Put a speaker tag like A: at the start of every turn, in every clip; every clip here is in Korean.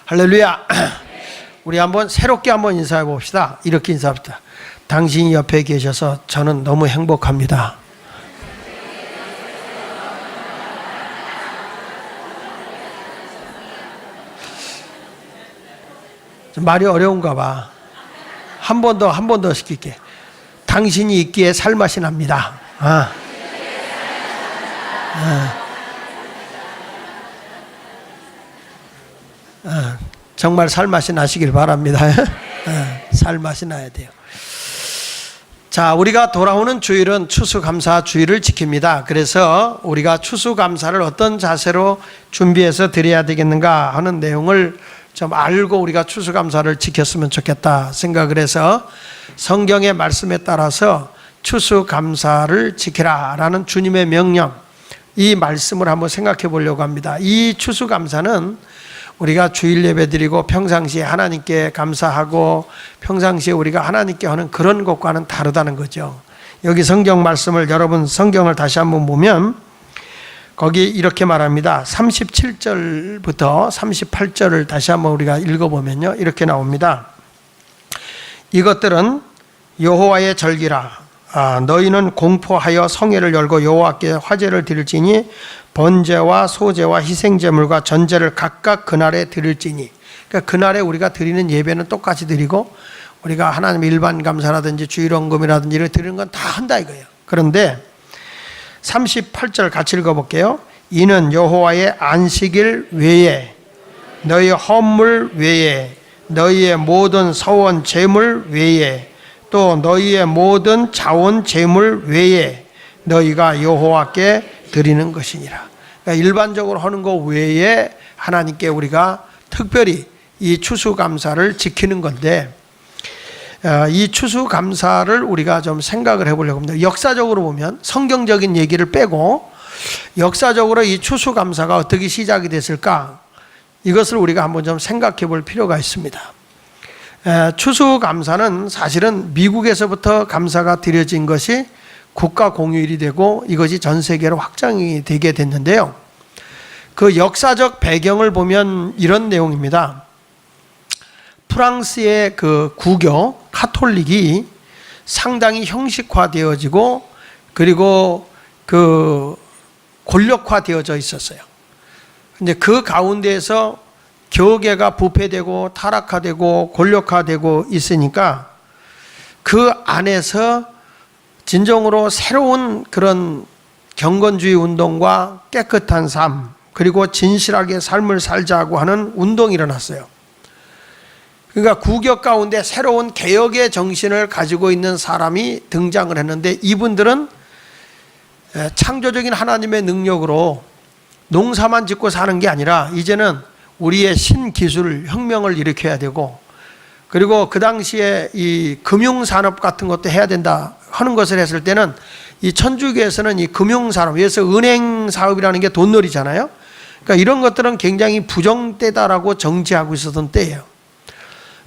A: 할렐루야. 우리 한번 새롭게 한번 인사해 봅시다. 이렇게 인사합시다. 당신이 옆에 계셔서 저는 너무 행복합니다. 좀 말이 어려운가 봐. 한 번 더 시킬게. 당신이 있기에 살맛이 납니다. 정말 살맛이 나시길 바랍니다. 살맛이 나야 돼요. 자, 우리가 돌아오는 주일은 추수감사 주일을 지킵니다. 그래서 우리가 추수감사를 어떤 자세로 준비해서 드려야 되겠는가 하는 내용을 좀 알고 우리가 추수감사를 지켰으면 좋겠다 생각을 해서 성경의 말씀에 따라서 추수감사를 지키라 라는 주님의 명령, 이 말씀을 한번 생각해 보려고 합니다. 이 추수감사는 우리가 주일 예배 드리고 평상시에 하나님께 감사하고 평상시에 우리가 하나님께 하는 그런 것과는 다르다는 거죠. 여기 성경 말씀을 여러분 성경을 다시 한번 보면 거기 이렇게 말합니다. 37절부터 38절을 다시 한번 우리가 읽어보면요, 이렇게 나옵니다. 이것들은 여호와의 절기라. 너희는 공포하여 성회를 열고 여호와께 화제를 드릴지니 번제와 소제와 희생제물과 전제를 각각 그날에 드릴지니. 그러니까 그날에 우리가 드리는 예배는 똑같이 드리고 우리가 하나님 일반 감사라든지 주일원금이라든지 이런 드리는 건 다 한다 이거예요. 그런데 38절 같이 읽어볼게요. 이는 여호와의 안식일 외에 너희 헌물 외에 너희의 모든 서원 제물 외에 또 너희의 모든 자원 제물 외에 너희가 여호와께 드리는 것이니라. 그러니까 일반적으로 하는 것 외에 하나님께 우리가 특별히 이 추수감사를 지키는 건데, 이 추수감사를 우리가 좀 생각을 해보려고 합니다. 역사적으로 보면 성경적인 얘기를 빼고 역사적으로 이 추수감사가 어떻게 시작이 됐을까, 이것을 우리가 한번 좀 생각해 볼 필요가 있습니다. 추수감사는 사실은 미국에서부터 감사가 드려진 것이 국가 공휴일이 되고 이것이 전 세계로 확장이 되게 됐는데요. 그 역사적 배경을 보면 이런 내용입니다. 프랑스의 그 구교 카톨릭이 상당히 형식화되어지고 그리고 그 권력화되어져 있었어요. 근데 그 가운데에서 교계가 부패되고 타락화되고 권력화되고 있으니까 그 안에서 진정으로 새로운 그런 경건주의 운동과 깨끗한 삶, 그리고 진실하게 삶을 살자고 하는 운동이 일어났어요. 그러니까 구교 가운데 새로운 개혁의 정신을 가지고 있는 사람이 등장을 했는데, 이분들은 창조적인 하나님의 능력으로 농사만 짓고 사는 게 아니라 이제는 우리의 신기술 혁명을 일으켜야 되고, 그리고 그 당시에 이 금융산업 같은 것도 해야 된다 하는 것을 했을 때는 이 천주교에서는 이 금융산업, 그래서 은행 사업이라는 게 돈놀이잖아요. 그러니까 이런 것들은 굉장히 부정되다라고 정지하고 있었던 때예요.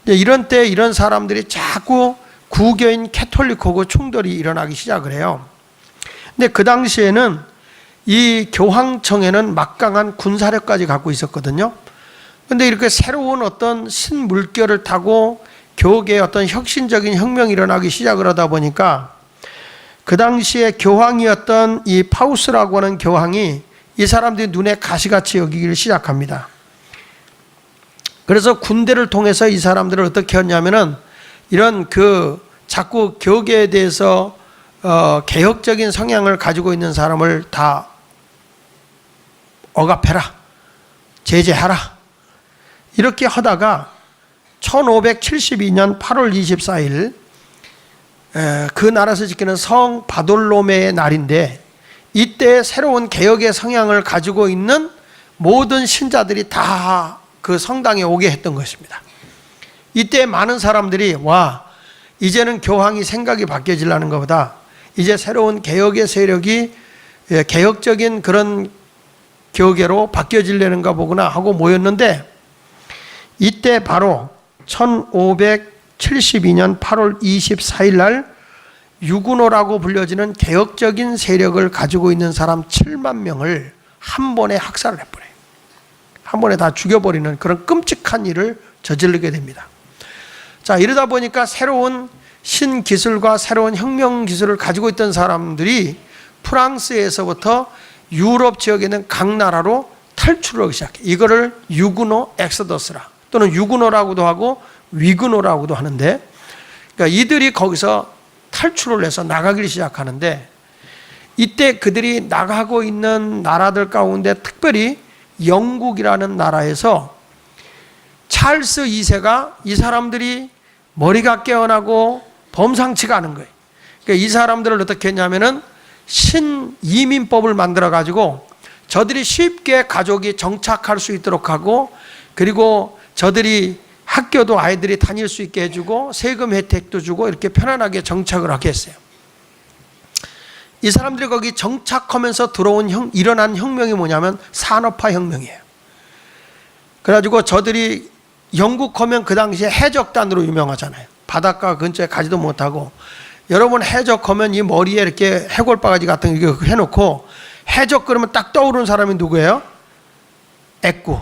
A: 이런 때 이런 사람들이 자꾸 구교인 캐톨릭하고 충돌이 일어나기 시작을 해요. 근데 그 당시에는 이 교황청에는 막강한 군사력까지 갖고 있었거든요. 근데 이렇게 새로운 어떤 신물결을 타고 교계의 어떤 혁신적인 혁명이 일어나기 시작을 하다 보니까 그 당시에 교황이었던 이 파우스라고 하는 교황이 이 사람들이 눈에 가시같이 여기기를 시작합니다. 그래서 군대를 통해서 이 사람들을 어떻게 했냐면은 이런 그 자꾸 교계에 대해서 개혁적인 성향을 가지고 있는 사람을 다 억압해라, 제재하라, 이렇게 하다가 1572년 8월 24일 그 나라에서 지키는 성 바돌로메의 날인데, 이때 새로운 개혁의 성향을 가지고 있는 모든 신자들이 다 그 성당에 오게 했던 것입니다. 이때 많은 사람들이 와, 이제는 교황이 생각이 바뀌어지려는 것보다 이제 새로운 개혁의 세력이 개혁적인 그런 교계로 바뀌어지려는가 보구나 하고 모였는데, 이때 바로 1572년 8월 24일 날 유구노라고 불려지는 개혁적인 세력을 가지고 있는 사람 7만 명을 한 번에 학살을 해버려요. 한 번에 다 죽여버리는 그런 끔찍한 일을 저지르게 됩니다. 자, 이러다 보니까 새로운 신기술과 새로운 혁명 기술을 가지고 있던 사람들이 프랑스에서부터 유럽 지역에 있는 각 나라로 탈출을 하기 시작해요. 이거를 유그노 엑소더스라, 또는 유그노라고도 하고 위그노라고도 하는데, 그러니까 이들이 거기서 탈출을 해서 나가기 시작하는데, 이때 그들이 나가고 있는 나라들 가운데 특별히 영국이라는 나라에서 찰스 2세가 이 사람들이 머리가 깨어나고 범상치가 않은 거예요. 그러니까 이 사람들을 어떻게 했냐면은 신이민법을 만들어 가지고 저들이 쉽게 가족이 정착할 수 있도록 하고, 그리고 저들이 학교도 아이들이 다닐 수 있게 해주고 세금 혜택도 주고 이렇게 편안하게 정착을 하게 했어요. 이 사람들이 거기 정착하면서 일어난 혁명이 뭐냐면 산업화 혁명이에요. 그래가지고 저들이 영국 하면 그 당시에 해적단으로 유명하잖아요. 바닷가 근처에 가지도 못하고, 여러분 해적하면 이 머리에 이렇게 해골바가지 같은 거 해놓고 해적 그러면 딱 떠오르는 사람이 누구예요? 애꾸.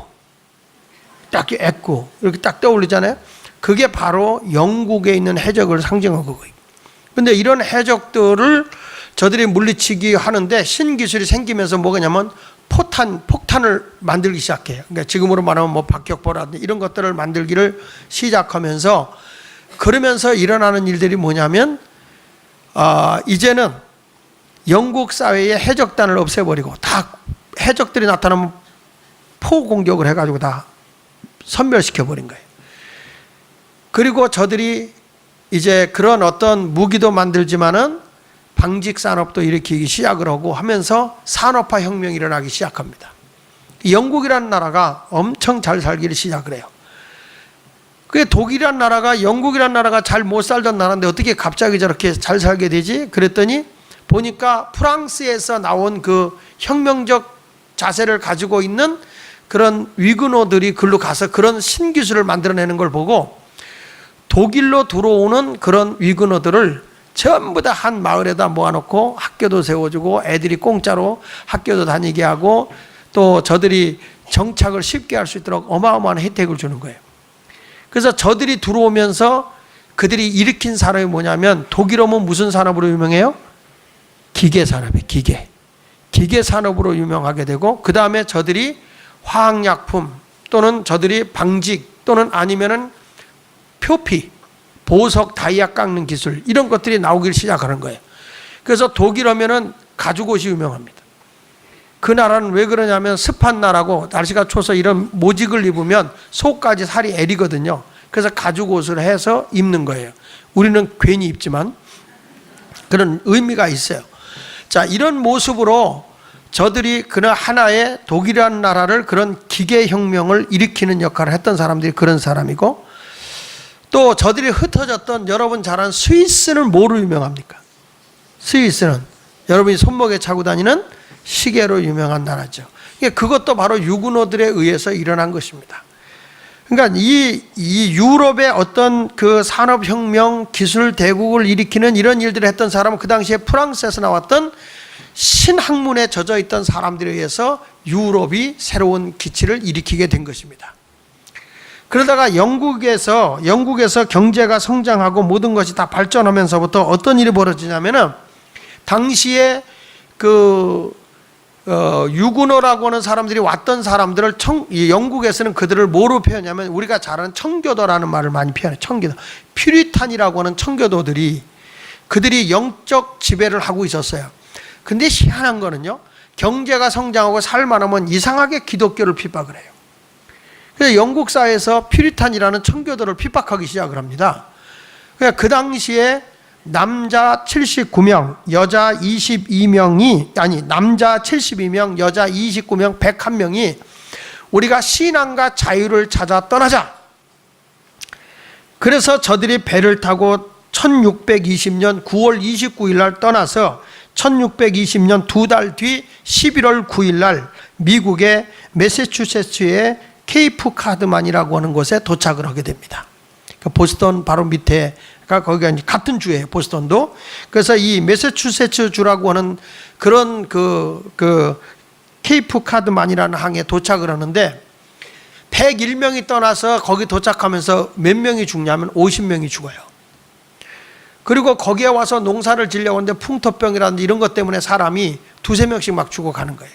A: 딱 애꾸 이렇게 딱 떠올리잖아요. 그게 바로 영국에 있는 해적을 상징하고 거예요. 근데 이런 해적들을 저들이 물리치기 하는데 신기술이 생기면서 뭐냐면 폭탄을 만들기 시작해요. 그러니까 지금으로 말하면 뭐 박격포라든지 이런 것들을 만들기를 시작하면서, 그러면서 일어나는 일들이 뭐냐면 이제는 영국 사회의 해적단을 없애버리고 다 해적들이 나타나면 포 공격을 해가지고 다 섬멸시켜버린 거예요. 그리고 저들이 이제 그런 어떤 무기도 만들지만은 방직 산업도 일으키기 시작을 하고 하면서 산업화 혁명이 일어나기 시작합니다. 영국이라는 나라가 엄청 잘 살기를 시작을 해요. 그게 독일이라는 나라가, 영국이라는 나라가 잘 못 살던 나라인데 어떻게 갑자기 저렇게 잘 살게 되지? 그랬더니 보니까 프랑스에서 나온 그 혁명적 자세를 가지고 있는 그런 위그노들이 글로 가서 그런 신기술을 만들어내는 걸 보고 독일로 들어오는 그런 위그노들을 전부 다 한 마을에다 모아놓고 학교도 세워주고 애들이 공짜로 학교도 다니게 하고 또 저들이 정착을 쉽게 할 수 있도록 어마어마한 혜택을 주는 거예요. 그래서 저들이 들어오면서 그들이 일으킨 산업이 뭐냐면, 독일어면 무슨 산업으로 유명해요? 기계 산업이에요. 기계 산업으로 유명하게 되고, 그 다음에 저들이 화학약품 또는 저들이 방직 또는 아니면은 표피, 보석, 다이아 깎는 기술, 이런 것들이 나오기 시작하는 거예요. 그래서 독일어면은 가죽옷이 유명합니다. 그 나라는 왜 그러냐면 습한 나라고 날씨가 추워서 이런 모직을 입으면 속까지 살이 애리거든요. 그래서 가죽옷을 해서 입는 거예요. 우리는 괜히 입지만 그런 의미가 있어요. 자, 이런 모습으로 저들이 그 하나의 독일이라는 나라를 그런 기계혁명을 일으키는 역할을 했던 사람들이 그런 사람이고, 또 저들이 흩어졌던, 여러분 잘 아는 스위스는 뭐로 유명합니까? 스위스는 여러분이 손목에 차고 다니는 시계로 유명한 나라죠. 그것도 바로 유그노들에 의해서 일어난 것입니다. 그러니까 이 유럽의 어떤 그 산업혁명 기술 대국을 일으키는 이런 일들을 했던 사람은 그 당시에 프랑스에서 나왔던 신학문에 젖어 있던 사람들에 의해서 유럽이 새로운 기치를 일으키게 된 것입니다. 그러다가 영국에서 경제가 성장하고 모든 것이 다 발전하면서부터 어떤 일이 벌어지냐면은, 당시에 유그노라고 하는 사람들이 왔던 사람들을 영국에서는 그들을 뭐로 표현하냐면, 우리가 잘 아는 청교도라는 말을 많이 표현해요. 청교도. 퓨리탄이라고 하는 청교도들이, 그들이 영적 지배를 하고 있었어요. 근데 희한한 거는요, 경제가 성장하고 살만하면 이상하게 기독교를 핍박을 해요. 그래서 영국 사회에서 퓨리탄이라는 청교도를 핍박하기 시작을 합니다. 그러니까 그 당시에 남자 79명, 여자 22명이, 남자 72명, 여자 29명, 101명이 우리가 신앙과 자유를 찾아 떠나자. 그래서 저들이 배를 타고 1620년 9월 29일 날 떠나서 1620년 2달 뒤 11월 9일 날 미국의 매사추세츠의 케이프 카드만이라고 하는 곳에 도착을 하게 됩니다. 보스턴 바로 밑에가 거기가 같은 주예요, 보스턴도. 그래서 이 매사추세츠 주라고 하는 그런 그 케이프 카드만이라는 항에 도착을 하는데, 101명이 떠나서 거기 도착하면서 몇 명이 죽냐면 50명이 죽어요. 그리고 거기에 와서 농사를 지려고 하는데 풍토병이라든지 이런 것 때문에 사람이 두세 명씩 막 죽어가는 거예요.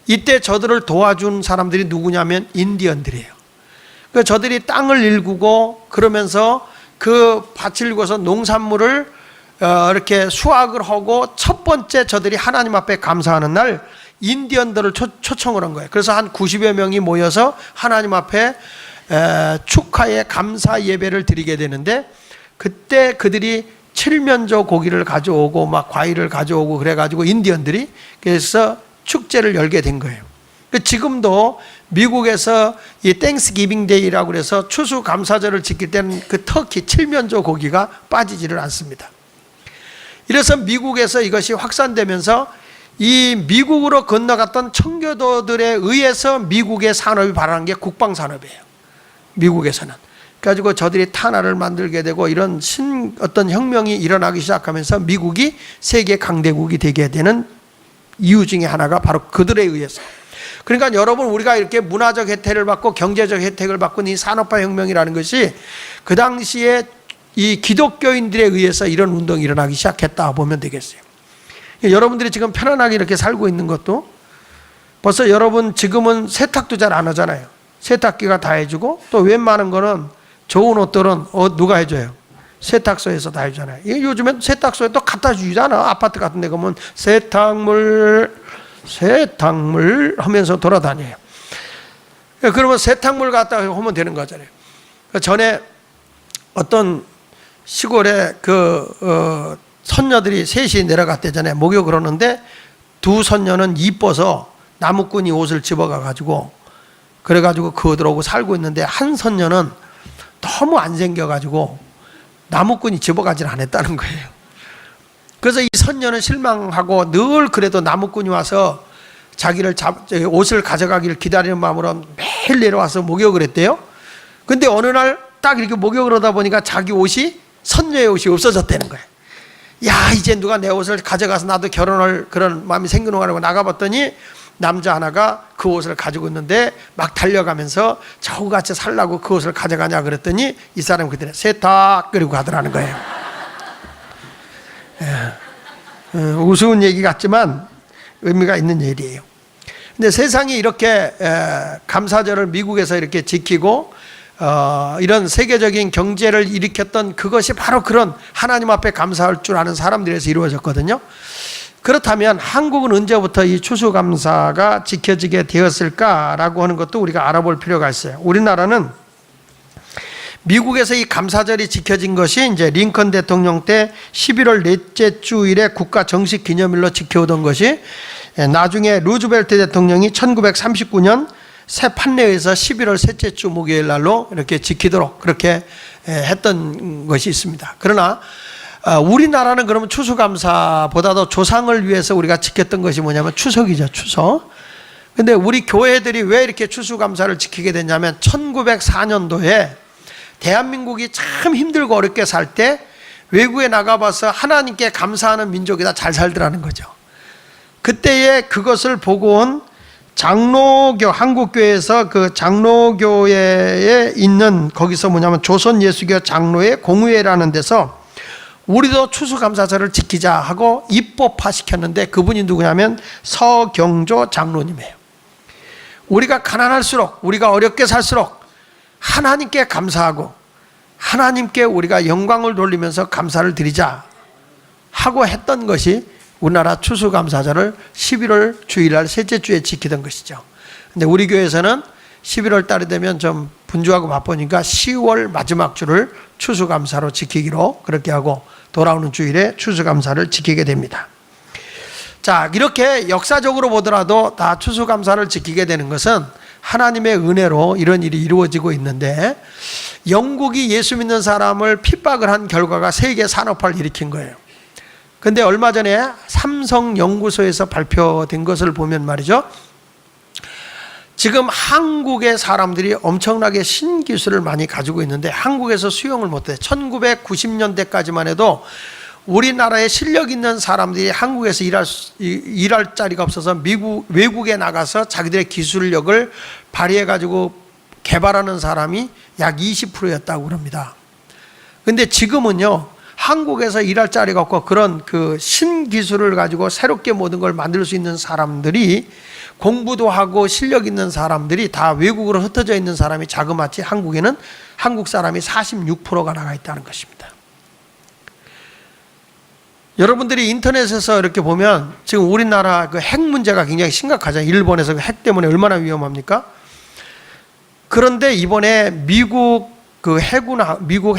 A: 이때 저들을 도와준 사람들이 누구냐면 인디언들이에요. 그러니까 저들이 땅을 일구고 그러면서 그 밭을 일궈서 농산물을 이렇게 수확을 하고 첫 번째 저들이 하나님 앞에 감사하는 날 인디언들을 초청을 한 거예요. 그래서 한 90여 명이 모여서 하나님 앞에 축하의 감사 예배를 드리게 되는데, 그때 그들이 칠면조 고기를 가져오고 막 과일을 가져오고 그래가지고 인디언들이 그래서 축제를 열게 된 거예요. 지금도 미국에서 이 땡스기빙 데이라고 그래서 추수감사절을 지킬 때는 그 터키 칠면조 고기가 빠지지를 않습니다. 이래서 미국에서 이것이 확산되면서 이 미국으로 건너갔던 청교도들에 의해서 미국의 산업이 발현한 게 국방산업이에요. 미국에서는. 그래가지고 저들이 탄화를 만들게 되고 이런 어떤 혁명이 일어나기 시작하면서 미국이 세계 강대국이 되게 되는 이유 중에 하나가 바로 그들에 의해서. 그러니까 여러분, 우리가 이렇게 문화적 혜택을 받고 경제적 혜택을 받고 이 산업화 혁명이라는 것이 그 당시에 이 기독교인들에 의해서 이런 운동이 일어나기 시작했다 보면 되겠어요. 여러분들이 지금 편안하게 이렇게 살고 있는 것도 벌써 여러분 지금은 세탁도 잘 안 하잖아요. 세탁기가 다 해주고 또 웬만한 거는 좋은 옷들은 누가 해줘요? 세탁소에서 다 해주잖아요. 요즘엔 세탁소에 또 갖다 주잖아. 아파트 같은 데 가면 세탁물 하면서 돌아다녀요. 그러면 세탁물 갖다 하면 되는 거잖아요. 전에 어떤 시골에 선녀들이 셋이 내려갔대잖아요. 목욕을 하는데 두 선녀는 이뻐서 나무꾼이 옷을 집어가가지고 그래가지고 그들하고 살고 있는데 한 선녀는 너무 안 생겨가지고 나무꾼이 집어가질 않았다는 거예요. 그래서 이 선녀는 실망하고 늘 그래도 나무꾼이 와서 자기를 옷을 가져가기를 기다리는 마음으로 매일 내려와서 목욕을 했대요. 근데 어느 날 딱 이렇게 목욕을 하다 보니까 자기 옷이, 선녀의 옷이 없어졌다는 거예요. 야, 이제 누가 내 옷을 가져가서 나도 결혼할 그런 마음이 생기는구나 하고 나가봤더니 남자 하나가 그 옷을 가지고 있는데 막 달려가면서 저같이 살라고 그 옷을 가져가냐 그랬더니 이 사람이 그때 세탁 그리고 가더라는 거예요. 우스운 얘기 같지만 의미가 있는 일이에요. 근데 세상이 이렇게 감사절을 미국에서 이렇게 지키고 이런 세계적인 경제를 일으켰던 그것이 바로 그런 하나님 앞에 감사할 줄 아는 사람들에서 이루어졌거든요. 그렇다면 한국은 언제부터 이 추수감사가 지켜지게 되었을까라고 하는 것도 우리가 알아볼 필요가 있어요. 우리나라는 미국에서 이 감사절이 지켜진 것이 이제 링컨 대통령 때 11월 넷째 주일에 국가 정식 기념일로 지켜오던 것이 나중에 루즈벨트 대통령이 1939년 새 판례에서 11월 셋째 주 목요일 날로 이렇게 지키도록 그렇게 했던 것이 있습니다. 그러나 우리나라는 그러면 추수감사보다도 조상을 위해서 우리가 지켰던 것이 뭐냐면 추석이죠. 추석. 근데 우리 교회들이 왜 이렇게 추수감사를 지키게 됐냐면 1904년도에 대한민국이 참 힘들고 어렵게 살 때 외국에 나가봐서 하나님께 감사하는 민족이다 잘 살더라는 거죠. 그때에 그것을 보고 온 장로교, 한국교회에서 그 장로교회에 있는 거기서 뭐냐면 조선예수교 장로회 공의회라는 데서 우리도 추수감사절을 지키자 하고 입법화 시켰는데 그분이 누구냐면 서경조 장로님이에요. 우리가 가난할수록, 우리가 어렵게 살수록 하나님께 감사하고 하나님께 우리가 영광을 돌리면서 감사를 드리자 하고 했던 것이 우리나라 추수감사절을 11월 주일날 셋째 주에 지키던 것이죠. 근데 우리 교회에서는 11월 달이 되면 좀 분주하고 바쁘니까 10월 마지막 주를 추수감사로 지키기로 그렇게 하고 돌아오는 주일에 추수감사를 지키게 됩니다. 자, 이렇게 역사적으로 보더라도 다 추수감사를 지키게 되는 것은 하나님의 은혜로 이런 일이 이루어지고 있는데, 영국이 예수 믿는 사람을 핍박을 한 결과가 세계 산업화를 일으킨 거예요. 근데 얼마 전에 삼성연구소에서 발표된 것을 보면 말이죠, 지금 한국의 사람들이 엄청나게 신기술을 많이 가지고 있는데 한국에서 수용을 못해. 1990년대까지만 해도 우리나라에 실력 있는 사람들이 한국에서 일할 자리가 없어서 외국에 나가서 자기들의 기술력을 발휘해가지고 개발하는 사람이 약 20%였다고 그럽니다. 근데 지금은요, 한국에서 일할 자리가 없고 그런 그 신기술을 가지고 새롭게 모든 걸 만들 수 있는 사람들이, 공부도 하고 실력 있는 사람들이 다 외국으로 흩어져 있는 사람이 자그마치 한국에는 한국 사람이 46%가 나가 있다는 것입니다. 여러분들이 인터넷에서 이렇게 보면 지금 우리나라 그 핵 문제가 굉장히 심각하잖아요. 일본에서 그 핵 때문에 얼마나 위험합니까? 그런데 이번에 미국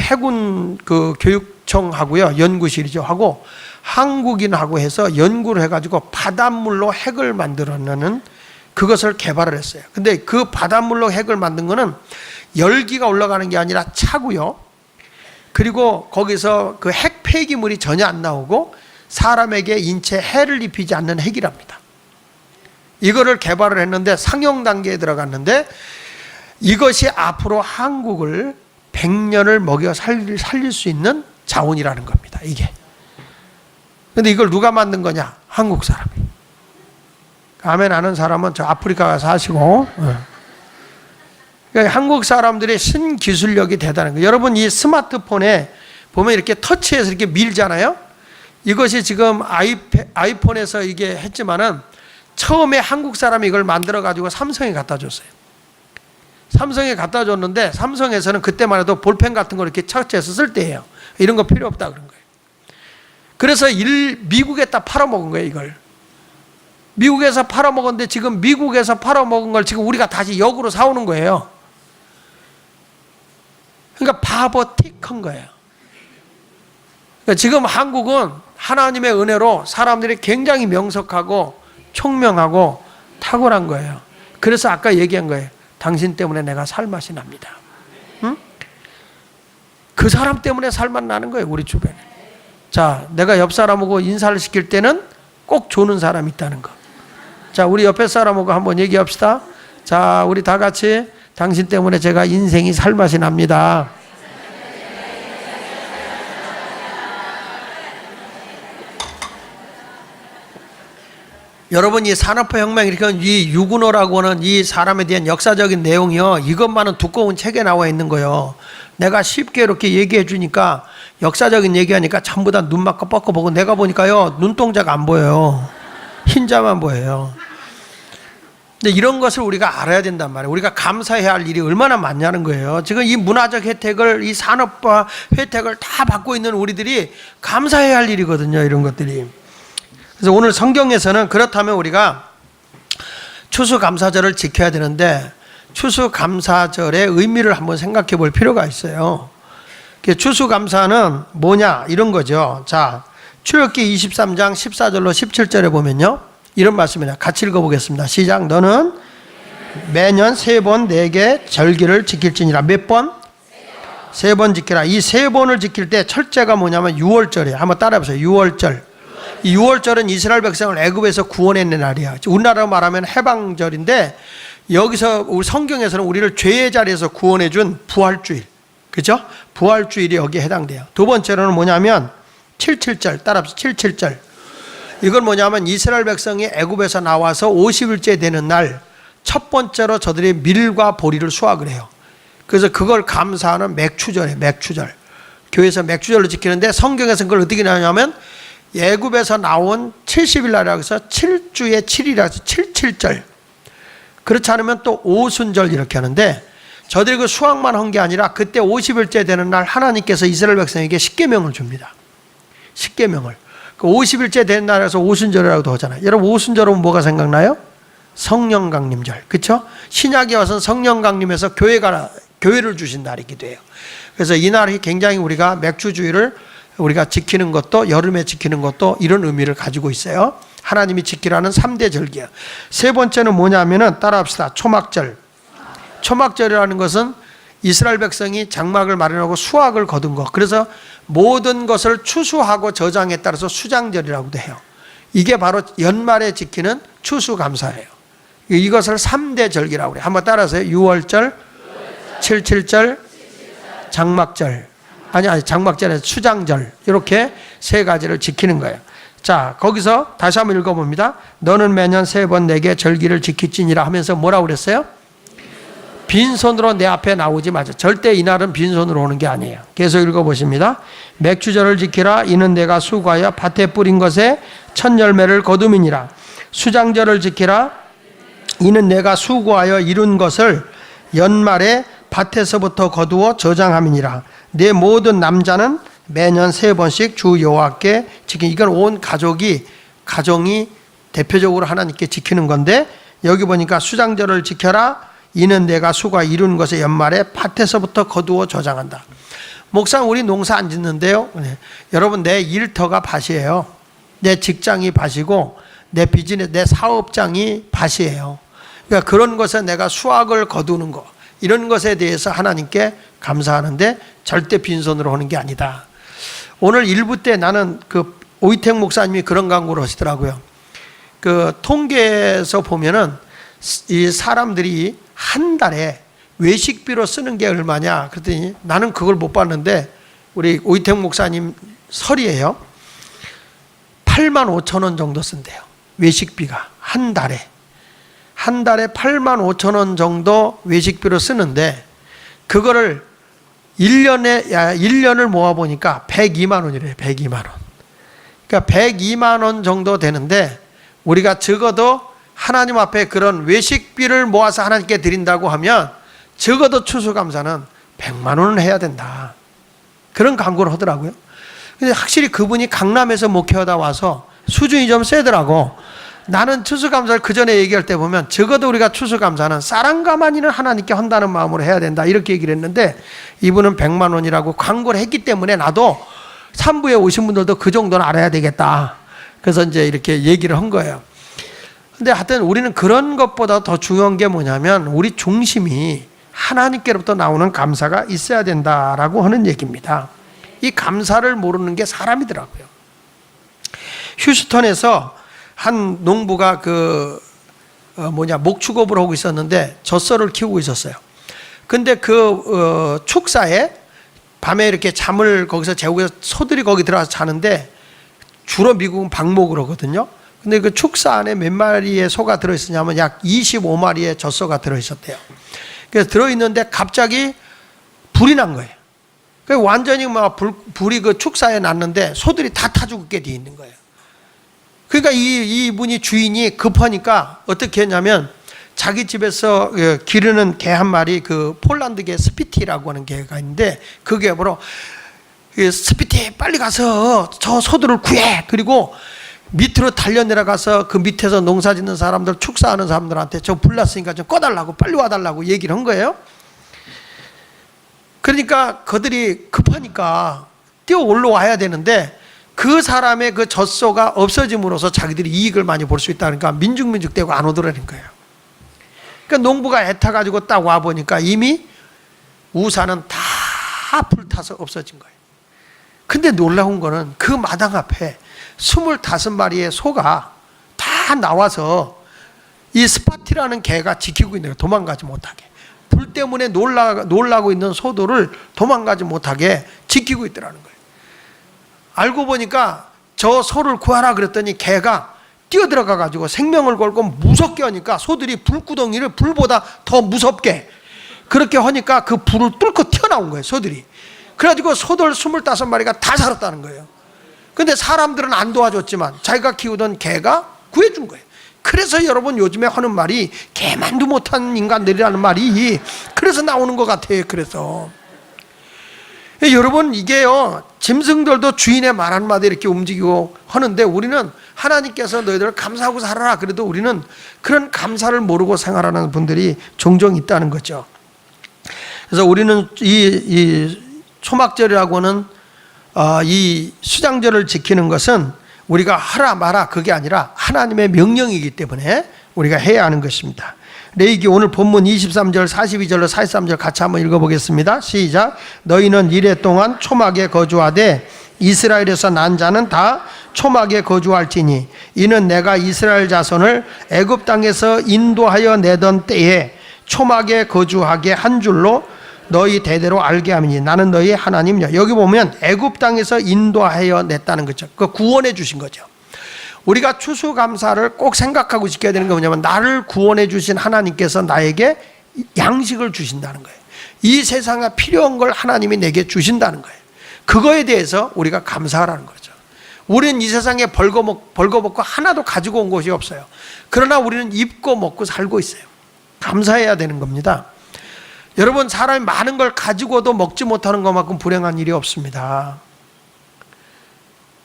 A: 해군 그 교육청하고요, 연구실이죠, 하고 한국인하고 해서 연구를 해가지고 바닷물로 핵을 만들어내는 그것을 개발을 했어요. 근데 그 바닷물로 핵을 만든 거는 열기가 올라가는 게 아니라 차고요. 그리고 거기서 그 핵 폐기물이 전혀 안 나오고 사람에게 인체에 해를 입히지 않는 핵이랍니다. 이거를 개발을 했는데 상용 단계에 들어갔는데 이것이 앞으로 한국을 100년을 먹여 살릴 수 있는 자원이라는 겁니다. 이게. 근데 이걸 누가 만든 거냐? 한국 사람이. 아멘 하는 사람은 저 아프리카 가서 하시고. 그러니까 한국 사람들의 신기술력이 대단한 거예요. 여러분, 이 스마트폰에 보면 이렇게 터치해서 이렇게 밀잖아요. 이것이 지금 아이폰에서 이게 했지만은 처음에 한국 사람이 이걸 만들어 가지고 삼성에 갖다 줬어요. 삼성에 갖다 줬는데 삼성에서는 그때만 해도 볼펜 같은 거 이렇게 터치해서 쓸 때예요. 이런 거 필요 없다 그런 거예요. 그래서 미국에다 팔아먹은 거예요, 이걸. 미국에서 팔아먹었는데 지금 미국에서 팔아먹은 걸 지금 우리가 다시 역으로 사오는 거예요. 그러니까 바보틱한 거예요. 그러니까 지금 한국은 하나님의 은혜로 사람들이 굉장히 명석하고 총명하고 탁월한 거예요. 그래서 아까 얘기한 거예요. 당신 때문에 내가 살맛이 납니다. 응? 그 사람 때문에 살맛 나는 거예요, 우리 주변에. 자, 내가 옆 사람하고 인사를 시킬 때는 꼭 조는 사람이 있다는 거. 자, 우리 옆에 사람하고 한번 얘기합시다. 자, 우리 다 같이 당신 때문에 제가 인생이 살맛이 납니다. 여러분, 이 산업혁명, 이렇게 이 유군호라고 하는 이 사람에 대한 역사적인 내용이요, 이것만은 두꺼운 책에 나와 있는 거예요. 내가 쉽게 이렇게 얘기해 주니까, 역사적인 얘기하니까 전부 다 눈 맞고 뻗고 보고, 내가 보니까요, 눈동자가 안 보여요. 흰자만 보여요. 근데 이런 것을 우리가 알아야 된단 말이에요. 우리가 감사해야 할 일이 얼마나 많냐는 거예요. 지금 이 문화적 혜택을, 이 산업과 혜택을 다 받고 있는 우리들이 감사해야 할 일이거든요, 이런 것들이. 그래서 오늘 성경에서는 그렇다면 우리가 추수감사절을 지켜야 되는데, 추수감사절의 의미를 한번 생각해 볼 필요가 있어요. 추수감사는 뭐냐, 이런 거죠. 자, 출애굽기 23장 14절로 17절에 보면요, 이런 말씀이에요. 같이 읽어보겠습니다. 시작. 너는 매년 3번 내게 절기를 지킬지니라. 몇 번? 3번 지키라. 이 3번을 지킬 때 첫째가 뭐냐면 6월절이에요. 한번 따라해보세요. 6월절. 이 6월절은 이스라엘 백성을 애굽에서 구원했는 날이야. 우리나라로 말하면 해방절인데, 여기서 우리 성경에서는 우리를 죄의 자리에서 구원해준 부활주일, 그죠? 부활주일이 여기에 해당돼요. 두 번째로는 뭐냐면 77절, 따라합시다. 77절. 이건 뭐냐면 이스라엘 백성이 애굽에서 나와서 50일째 되는 날, 첫 번째로 저들이 밀과 보리를 수확을 해요. 그래서 그걸 감사하는 맥추절이에요. 맥추절. 교회에서 맥추절로 지키는데, 성경에서는 그걸 어떻게 나오냐면 애굽에서 나온 70일 날이라고 해서 7주의 7일이라고 해서 77절. 그렇지 않으면 또 오순절 이렇게 하는데, 저들이 그 수확만 한 게 아니라 그때 50일째 되는 날 하나님께서 이스라엘 백성에게 십계명을 줍니다. 십계명을. 그 50일째 되는 날에서 오순절이라고도 하잖아요. 여러분, 오순절은 뭐가 생각나요? 성령 강림절. 그렇죠? 신약에 와서는 성령 강림에서 교회를 주신 날이기도 해요. 그래서 이 날이 굉장히 우리가 맥주주의를 우리가 지키는 것도, 여름에 지키는 것도 이런 의미를 가지고 있어요. 하나님이 지키라는 3대 절기예요. 세 번째는 뭐냐면은, 따라합시다. 초막절. 초막절이라는 것은 이스라엘 백성이 장막을 마련하고 수확을 거둔 것. 그래서 모든 것을 추수하고 저장에 따라서 수장절이라고도 해요. 이게 바로 연말에 지키는 추수감사예요. 이것을 3대 절기라고 그래요. 한번 따라하세요. 6월절, 77절, 장막절. 아니, 장막절에서 수장절. 이렇게 세 가지를 지키는 거예요. 자, 거기서 다시 한번 읽어봅니다. 너는 매년 3번 내게 절기를 지킬지니라 하면서 뭐라고 그랬어요? 빈손으로 내 앞에 나오지 마자. 절대 이날은 빈손으로 오는 게 아니에요. 계속 읽어보십니다. 맥주절을 지키라. 이는 내가 수고하여 밭에 뿌린 것에 첫 열매를 거둠이니라. 수장절을 지키라. 이는 내가 수고하여 이룬 것을 연말에 밭에서부터 거두어 저장함이니라. 내 모든 남자는 매년 3번씩 주 여호와께 지키. 이건 온 가정이 대표적으로 하나님께 지키는 건데, 여기 보니까 수장절을 지켜라. 이는 내가 수고하여 이룬 것의 연말에 밭에서부터 거두어 저장한다. 목사는 우리 농사 안 짓는데요. 여러분, 내 일터가 밭이에요. 내 직장이 밭이고 내 비즈니스, 내 사업장이 밭이에요. 그러니까 그런 것에 내가 수확을 거두는 거, 이런 것에 대해서 하나님께 감사하는데 절대 빈손으로 오는 게 아니다. 오늘 일부 때 나는 그 오이택 목사님이 그런 강구를 하시더라고요. 그 통계에서 보면은 이 사람들이 한 달에 외식비로 쓰는 게 얼마냐 그랬더니 나는 그걸 못 봤는데 우리 오이택 목사님 설이에요. 8만 5천 원 정도 쓴대요. 외식비가 한 달에 8만 5천 원 정도 외식비로 쓰는데, 그거를 1년을 모아보니까 102만 원이래요. 102만 원. 그러니까 102만 원 정도 되는데, 우리가 적어도 하나님 앞에 그런 외식비를 모아서 하나님께 드린다고 하면 적어도 추수감사는 100만 원은 해야 된다. 그런 강구를 하더라고요. 근데 확실히 그분이 강남에서 목회하다 와서 수준이 좀 세더라고. 나는 추수감사를 그 전에 얘기할 때 보면 적어도 우리가 추수감사는 쌀한가마니는 하나님께 한다는 마음으로 해야 된다, 이렇게 얘기를 했는데, 이분은 100만 원이라고 광고를 했기 때문에 나도 3부에 오신 분들도 그 정도는 알아야 되겠다. 그래서 이제 이렇게 얘기를 한 거예요. 근데 하여튼 우리는 그런 것보다 더 중요한 게 뭐냐면 우리 중심이 하나님께로부터 나오는 감사가 있어야 된다라고 하는 얘기입니다. 이 감사를 모르는 게 사람이더라고요. 휴스턴에서 한 농부가 목축업을 하고 있었는데 젖소를 키우고 있었어요. 근데 축사에 밤에 이렇게 잠을 거기서 재우고 소들이 거기 들어가서 자는데, 주로 미국은 방목을 하거든요. 근데 그 축사 안에 몇 마리의 소가 들어있었냐면 약 25마리의 젖소가 들어있었대요. 그래서 들어있는데 갑자기 불이 난 거예요. 완전히 불이 그 축사에 났는데 소들이 다 타 죽게 돼 있는 거예요. 그러니까 이분이 주인이 급하니까 어떻게 했냐면 자기 집에서 기르는 개 한 마리, 그 폴란드 개 스피티라고 하는 개가 있는데 그 개보러 스피티 빨리 가서 저 소들을 구해. 그리고 밑으로 달려 내려가서 그 밑에서 농사 짓는 사람들, 축사하는 사람들한테 저 불났으니까 좀 꺼달라고, 빨리 와달라고 얘기를 한 거예요. 그러니까 그들이 급하니까 뛰어 올라와야 되는데 그 사람의 그 젖소가 없어짐으로써 자기들이 이익을 많이 볼 수 있다니까 민죽민죽대고 안 오더라는 거예요. 그러니까 농부가 애타가지고 딱 와보니까 이미 우산은 다 불타서 없어진 거예요. 근데 놀라운 거는 그 마당 앞에 25마리의 소가 다 나와서 이 스파티라는 개가 지키고 있는 거예요. 도망가지 못하게. 불 때문에 놀라고 있는 소들을 도망가지 못하게 지키고 있더라는 거예요. 알고 보니까 저 소를 구하라 그랬더니 개가 뛰어들어가 가지고 생명을 걸고 무섭게 하니까 소들이 불구덩이를 불보다 더 무섭게 그렇게 하니까 그 불을 뚫고 튀어나온 거예요, 소들이. 그래가지고 소들 25마리가 다 살았다는 거예요. 근데 사람들은 안 도와줬지만 자기가 키우던 개가 구해준 거예요. 그래서 여러분 요즘에 하는 말이 개만도 못한 인간들이라는 말이 그래서 나오는 것 같아요. 그래서 여러분 이게요, 짐승들도 주인의 말 한마디 이렇게 움직이고 하는데 우리는 하나님께서 너희들을 감사하고 살아라. 그래도 우리는 그런 감사를 모르고 생활하는 분들이 종종 있다는 거죠. 그래서 우리는 이 초막절이라고 하는 이 수장절을 지키는 것은 우리가 하라 마라 그게 아니라 하나님의 명령이기 때문에 우리가 해야 하는 것입니다. 레위기 오늘 본문 23절 42절로 43절 같이 한번 읽어보겠습니다. 시작. 너희는 이레 동안 초막에 거주하되 이스라엘에서 난 자는 다 초막에 거주할지니 이는 내가 이스라엘 자손을 애굽 땅에서 인도하여 내던 때에 초막에 거주하게 한 줄로 너희 대대로 알게 함이니 나는 너희 하나님이라. 여기 보면 애굽 땅에서 인도하여 냈다는 거죠. 그 구원해 주신 거죠. 우리가 추수감사를 꼭 생각하고 지켜야 되는 게 뭐냐면 나를 구원해 주신 하나님께서 나에게 양식을 주신다는 거예요. 이 세상에 필요한 걸 하나님이 내게 주신다는 거예요. 그거에 대해서 우리가 감사하라는 거죠. 우리는 이 세상에 벌거벗고 하나도 가지고 온 것이 없어요. 그러나 우리는 입고 먹고 살고 있어요. 감사해야 되는 겁니다. 여러분, 사람이 많은 걸 가지고도 먹지 못하는 것만큼 불행한 일이 없습니다.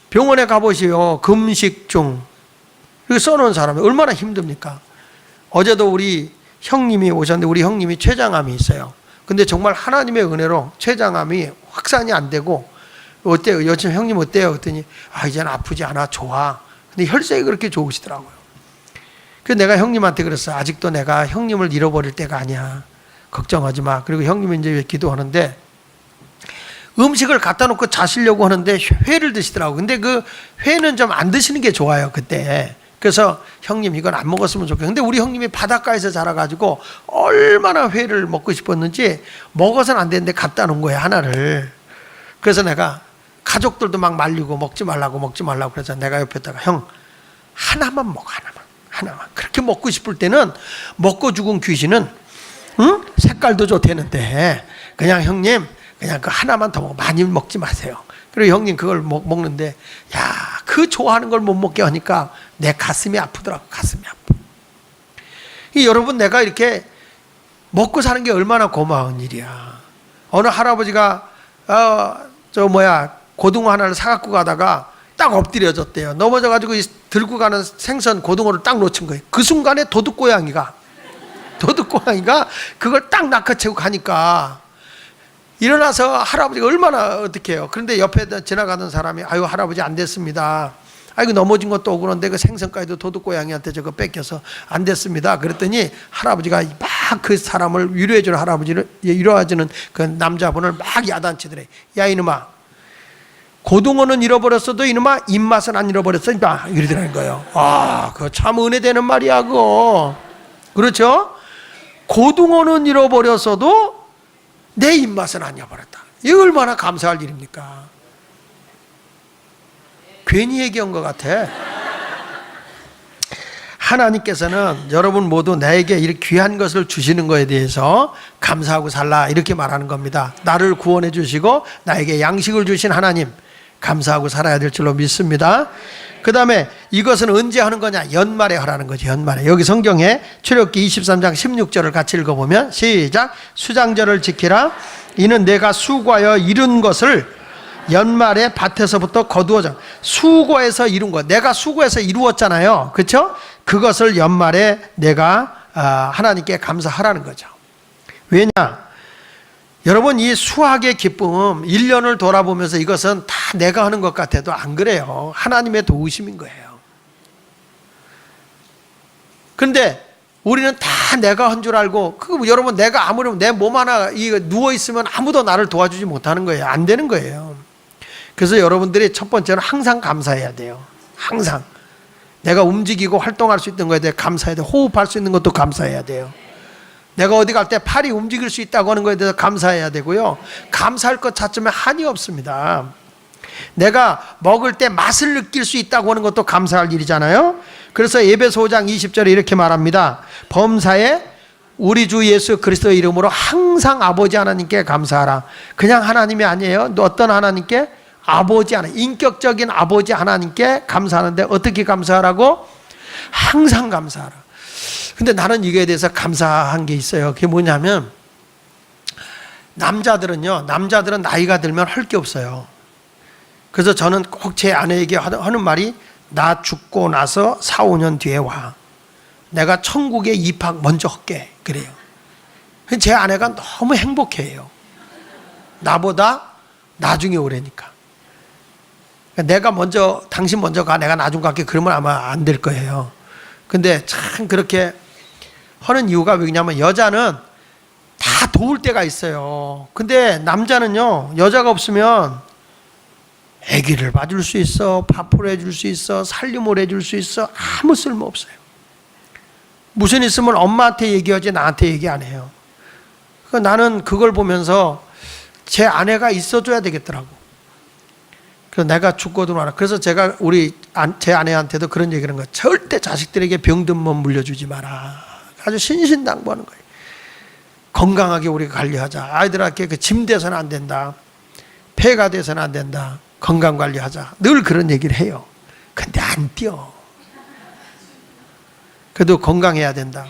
A: 병원에 가보시오. 금식중 이거 써놓은 사람이 얼마나 힘듭니까? 어제도 우리 형님이 오셨는데 우리 형님이 췌장암이 있어요. 근데 정말 하나님의 은혜로 췌장암이 확산이 안 되고, 어때요? 요즘 형님 어때요? 그랬더니 이제는 아프지 않아, 좋아. 근데 혈색이 그렇게 좋으시더라고요. 그래서 내가 형님한테 그랬어. 아직도 내가 형님을 잃어버릴 때가 아니야. 걱정하지 마. 그리고 형님이 이제 기도하는데 음식을 갖다 놓고 자시려고 하는데 회를 드시더라고요. 근데 그 회는 좀 안 드시는 게 좋아요, 그때. 그래서 형님 이건 안 먹었으면 좋겠어요. 근데 우리 형님이 바닷가에서 자라가지고 얼마나 회를 먹고 싶었는지 먹어서는 안 되는데 갖다 놓은 거예요, 하나를. 그래서 내가 가족들도 막 말리고 먹지 말라고 그래서 내가 옆에다가 형 하나만 먹어, 하나만. 그렇게 먹고 싶을 때는 먹고 죽은 귀신은 색깔도 좋대는데 그냥 형님 그냥 그 하나만 더 먹어, 많이 먹지 마세요. 그리고 형님 그걸 먹는데 그 좋아하는 걸 못 먹게 하니까 내 가슴이 아프더라고. 가슴이 아파. 여러분, 내가 이렇게 먹고 사는 게 얼마나 고마운 일이야. 어느 할아버지가 고등어 하나를 사갖고 가다가 딱 엎드려졌대요. 넘어져가지고 들고 가는 생선 고등어를 딱 놓친 거예요. 그 순간에 도둑고양이가 그걸 딱 낚아채고 가니까 일어나서 할아버지가 얼마나 어떡해요. 그런데 옆에 지나가던 사람이 할아버지 안 됐습니다. 넘어진 것도 억울한데 그 생선까지도 도둑고양이한테 저거 뺏겨서 안 됐습니다. 그랬더니 할아버지가 막 그 사람을 위로해주는 위로해주는 그 남자분을 막 야단치더래. 야 이놈아, 고등어는 잃어버렸어도 이놈아 입맛은 안 잃어버렸어. 이러더라는 거예요. 그거 참 은혜되는 말이야 그거. 그렇죠? 고등어는 잃어버렸어도 내 입맛은 안 잃어버렸다. 이거 얼마나 감사할 일입니까? 괜히 얘기한 것 같아. 하나님께서는 여러분 모두 나에게 이렇게 귀한 것을 주시는 것에 대해서 감사하고 살라 이렇게 말하는 겁니다. 나를 구원해 주시고 나에게 양식을 주신 하나님 감사하고 살아야 될 줄로 믿습니다. 그 다음에 이것은 언제 하는 거냐? 연말에 하라는 거죠. 연말에. 여기 성경에 출애굽기 23장 16절을 같이 읽어보면 시작. 수장절을 지키라. 이는 내가 수고하여 이룬 것을 연말에 밭에서부터 거두어져. 수고해서 이룬 것. 내가 수고해서 이루었잖아요. 그렇죠? 그것을 연말에 내가 하나님께 감사하라는 거죠. 왜냐? 여러분, 이 수확의 기쁨 1년을 돌아보면서 이것은 다 내가 하는 것 같아도 안 그래요. 하나님의 도우심인 거예요. 그런데 우리는 다 내가 한 줄 알고, 여러분, 내가 아무리 내 몸 하나 누워있으면 아무도 나를 도와주지 못하는 거예요. 안 되는 거예요. 그래서 여러분들이 첫 번째는 항상 감사해야 돼요. 항상. 내가 움직이고 활동할 수 있는 거에 대해 감사해야 돼요. 호흡할 수 있는 것도 감사해야 돼요. 내가 어디 갈 때 팔이 움직일 수 있다고 하는 거에 대해서 감사해야 되고요. 감사할 것 자체면 한이 없습니다. 내가 먹을 때 맛을 느낄 수 있다고 하는 것도 감사할 일이잖아요. 그래서 에베소 5장 20절에 이렇게 말합니다. 범사에 우리 주 예수 그리스도의 이름으로 항상 아버지 하나님께 감사하라. 그냥 하나님이 아니에요. 또 어떤 하나님께? 아버지 하나님, 인격적인 아버지 하나님께 감사하는데 어떻게 감사하라고? 항상 감사하라. 근데 나는 이거에 대해서 감사한 게 있어요. 그게 뭐냐면 남자들은 나이가 들면 할 게 없어요. 그래서 저는 꼭 제 아내에게 하는 말이 나 죽고 나서 4, 5년 뒤에 와. 내가 천국에 입학 먼저 할게. 그래요. 제 아내가 너무 행복해요. 나보다 나중에 오래니까. 내가 먼저, 당신 먼저 가, 내가 나중 갈게. 그러면 아마 안 될 거예요. 근데 참 그렇게 하는 이유가 왜냐면 여자는 다 도울 때가 있어요. 근데 남자는요, 여자가 없으면 아기를 봐줄 수 있어, 밥을 해줄 수 있어, 살림을 해줄 수 있어. 아무 쓸모 없어요. 무슨 있으면 엄마한테 얘기하지 나한테 얘기 안 해요. 나는 그걸 보면서 제 아내가 있어줘야 되겠더라고. 그래서 내가 죽고도 말아. 그래서 제가 제 아내한테도 그런 얘기를 하는 거예요. 절대 자식들에게 병든 몸 물려주지 마라. 아주 신신당부하는 거예요. 건강하게 우리가 관리하자. 아이들한테 그 짐 돼서는 안 된다. 폐가 돼서는 안 된다. 건강 관리하자. 늘 그런 얘기를 해요. 근데 안 뛰어. 그래도 건강해야 된다.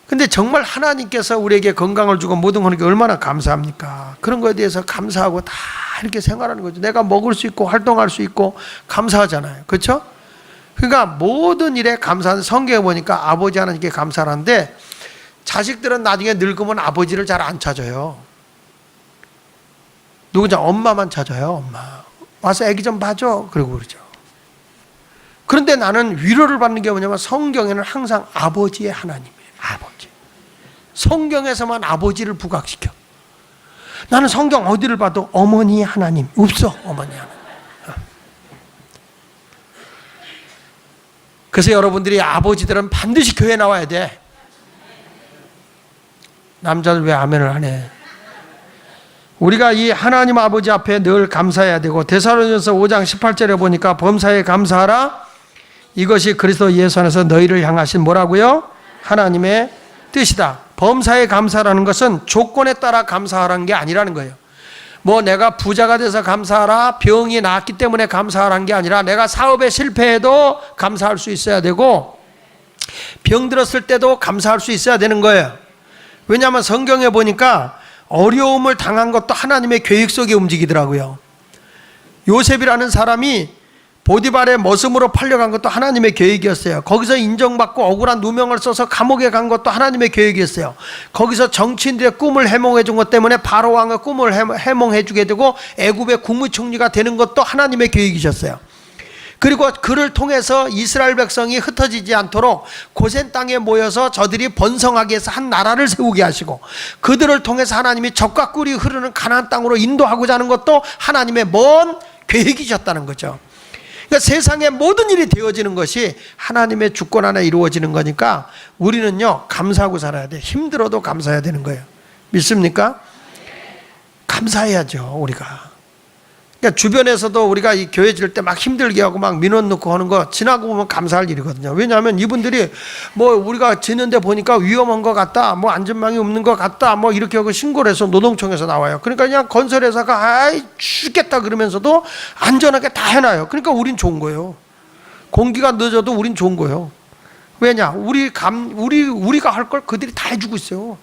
A: 근데 정말 하나님께서 우리에게 건강을 주고 모든 걸 하는 게 얼마나 감사합니까? 그런 거에 대해서 감사하고 다 이렇게 생활하는 거죠. 내가 먹을 수 있고 활동할 수 있고 감사하잖아요. 그렇죠? 그러니까 모든 일에 감사하는, 성경에 보니까 아버지 하나님께 감사하는데 자식들은 나중에 늙으면 아버지를 잘 안 찾아요. 누구냐? 엄마만 찾아요. 엄마. 와서 애기 좀 봐줘. 그러고 그러죠. 그런데 나는 위로를 받는 게 뭐냐면 성경에는 항상 아버지의 하나님이에요. 아버지. 성경에서만 아버지를 부각시켜. 나는 성경 어디를 봐도 어머니 하나님 없어. 어머니 하나님. 그래서 여러분들이 아버지들은 반드시 교회 나와야 돼. 남자들 왜 아멘을 안 해? 우리가 이 하나님 아버지 앞에 늘 감사해야 되고, 데살로니가서 5장 18절에 보니까 범사에 감사하라. 이것이 그리스도 예수 안에서 너희를 향하신 뭐라고요? 하나님의 뜻이다. 범사에 감사라는 것은 조건에 따라 감사하라는 게 아니라는 거예요. 뭐 내가 부자가 돼서 감사하라, 병이 나았기 때문에 감사하라는 게 아니라 내가 사업에 실패해도 감사할 수 있어야 되고 병 들었을 때도 감사할 수 있어야 되는 거예요. 왜냐하면 성경에 보니까 어려움을 당한 것도 하나님의 계획 속에 움직이더라고요. 요셉이라는 사람이 보디발의 머슴으로 팔려간 것도 하나님의 계획이었어요. 거기서 인정받고 억울한 누명을 써서 감옥에 간 것도 하나님의 계획이었어요. 거기서 정치인들의 꿈을 해몽해 준 것 때문에 바로 왕의 꿈을 해몽해 주게 되고 애굽의 국무총리가 되는 것도 하나님의 계획이셨어요. 그리고 그를 통해서 이스라엘 백성이 흩어지지 않도록 고센 땅에 모여서 저들이 번성하게 해서 한 나라를 세우게 하시고 그들을 통해서 하나님이 젖과 꿀이 흐르는 가나안 땅으로 인도하고자 하는 것도 하나님의 먼 계획이셨다는 거죠. 그러니까 세상의 모든 일이 되어지는 것이 하나님의 주권 안에 이루어지는 거니까 우리는요 감사하고 살아야 돼. 힘들어도 감사해야 되는 거예요. 믿습니까? 감사해야죠 우리가. 그러니까 주변에서도 우리가 이 교회 질 때 막 힘들게 하고 막 민원 넣고 하는 거 지나고 보면 감사할 일이거든요. 왜냐하면 이분들이 뭐 우리가 지는데 보니까 위험한 것 같다, 뭐 안전망이 없는 것 같다, 뭐 이렇게 하고 신고를 해서 노동청에서 나와요. 그러니까 그냥 건설회사가 아이 죽겠다 그러면서도 안전하게 다 해놔요. 그러니까 우린 좋은 거예요. 공기가 늦어도 우린 좋은 거예요. 왜냐? 우리가 할 걸 그들이 다 해주고 있어요.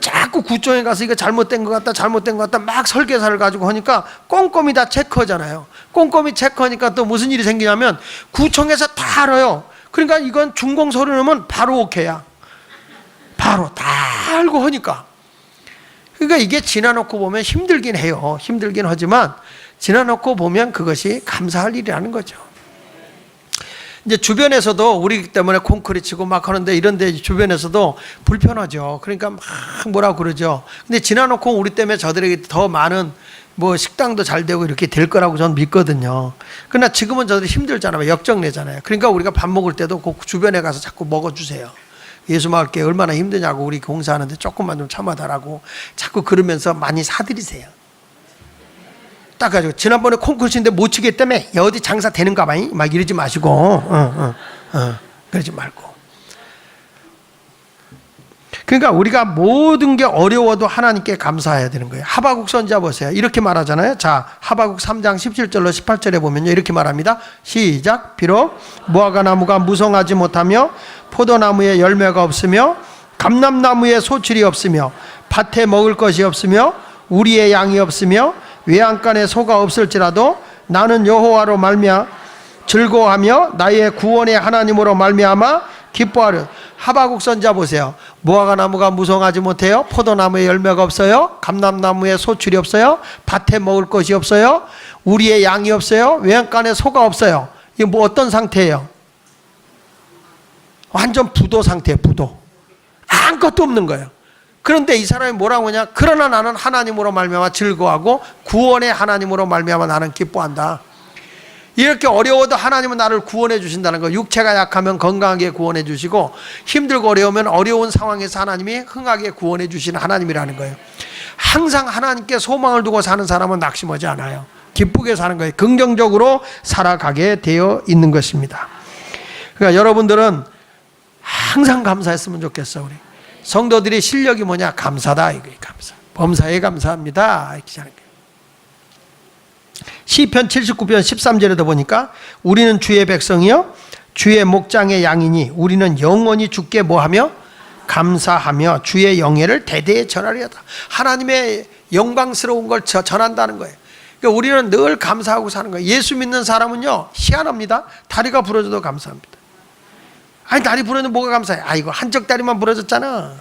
A: 자꾸 구청에 가서 이거 잘못된 것 같다 막 설계사를 가지고 하니까 꼼꼼히 다 체크하잖아요. 꼼꼼히 체크하니까 또 무슨 일이 생기냐면 구청에서 다 알아요. 그러니까 이건 준공 서류 넣으면 바로 오케이야. 바로 다 알고 하니까. 그러니까 이게 지나놓고 보면 힘들긴 해요. 힘들긴 하지만 지나놓고 보면 그것이 감사할 일이라는 거죠. 이제 주변에서도 우리 때문에 콘크리트 치고 막 하는데 이런데 주변에서도 불편하죠. 그러니까 막 뭐라고 그러죠. 근데 지나놓고 우리 때문에 저들에게 더 많은 뭐 식당도 잘 되고 이렇게 될 거라고 저는 믿거든요. 그러나 지금은 저들이 힘들잖아요. 역정내잖아요. 그러니까 우리가 밥 먹을 때도 그 주변에 가서 자꾸 먹어주세요. 예수마을교회 얼마나 힘드냐고 우리 공사하는데 조금만 좀 참아달라고 자꾸 그러면서 많이 사드리세요. 딱 가지고 지난번에 콩쿠르치인데 못 치겠다며 어디 장사 되는가 봐요? 막 이러지 마시고 그러지 말고. 그러니까 우리가 모든 게 어려워도 하나님께 감사해야 되는 거예요. 하박국 선지자 보세요. 이렇게 말하잖아요. 자, 하박국 3장 17절로 18절에 보면요 이렇게 말합니다. 시작. 비록 무화과 나무가 무성하지 못하며 포도나무에 열매가 없으며 감람나무에 소출이 없으며 밭에 먹을 것이 없으며 우리의 양이 없으며 외양간에 소가 없을지라도 나는 여호와로 말미암아 즐거워하며 나의 구원의 하나님으로 말미암아 기뻐하려. 하박국 선지자 보세요. 무화과 나무가 무성하지 못해요. 포도나무에 열매가 없어요. 감람나무에 소출이 없어요. 밭에 먹을 것이 없어요. 우리의 양이 없어요. 외양간에 소가 없어요. 이게 뭐 어떤 상태예요? 완전 부도 상태예요. 부도. 아무것도 없는 거예요. 그런데 이 사람이 뭐라고 하냐? 그러나 나는 하나님으로 말미암아 즐거워하고 구원의 하나님으로 말미암아 나는 기뻐한다. 이렇게 어려워도 하나님은 나를 구원해 주신다는 거. 육체가 약하면 건강하게 구원해 주시고 힘들고 어려우면 어려운 상황에서 하나님이 흥하게 구원해 주시는 하나님이라는 거예요. 항상 하나님께 소망을 두고 사는 사람은 낙심하지 않아요. 기쁘게 사는 거예요. 긍정적으로 살아가게 되어 있는 것입니다. 그러니까 여러분들은 항상 감사했으면 좋겠어. 우리 성도들의 실력이 뭐냐? 감사다. 이거예요. 감사. 범사에 감사합니다. 이렇게 하는 거예요. 시편 79편 13절에도 보니까 우리는 주의 백성이요 주의 목장의 양이니 우리는 영원히 주께 뭐하며 감사하며 주의 영예를 대대에 전하리로다. 하나님의 영광스러운 걸 전한다는 거예요. 그러니까 우리는 늘 감사하고 사는 거예요. 예수 믿는 사람은요 희한합니다. 다리가 부러져도 감사합니다. 아니 다리 부러지면 뭐가 감사해? 아이고 한쪽 다리만 부러졌잖아.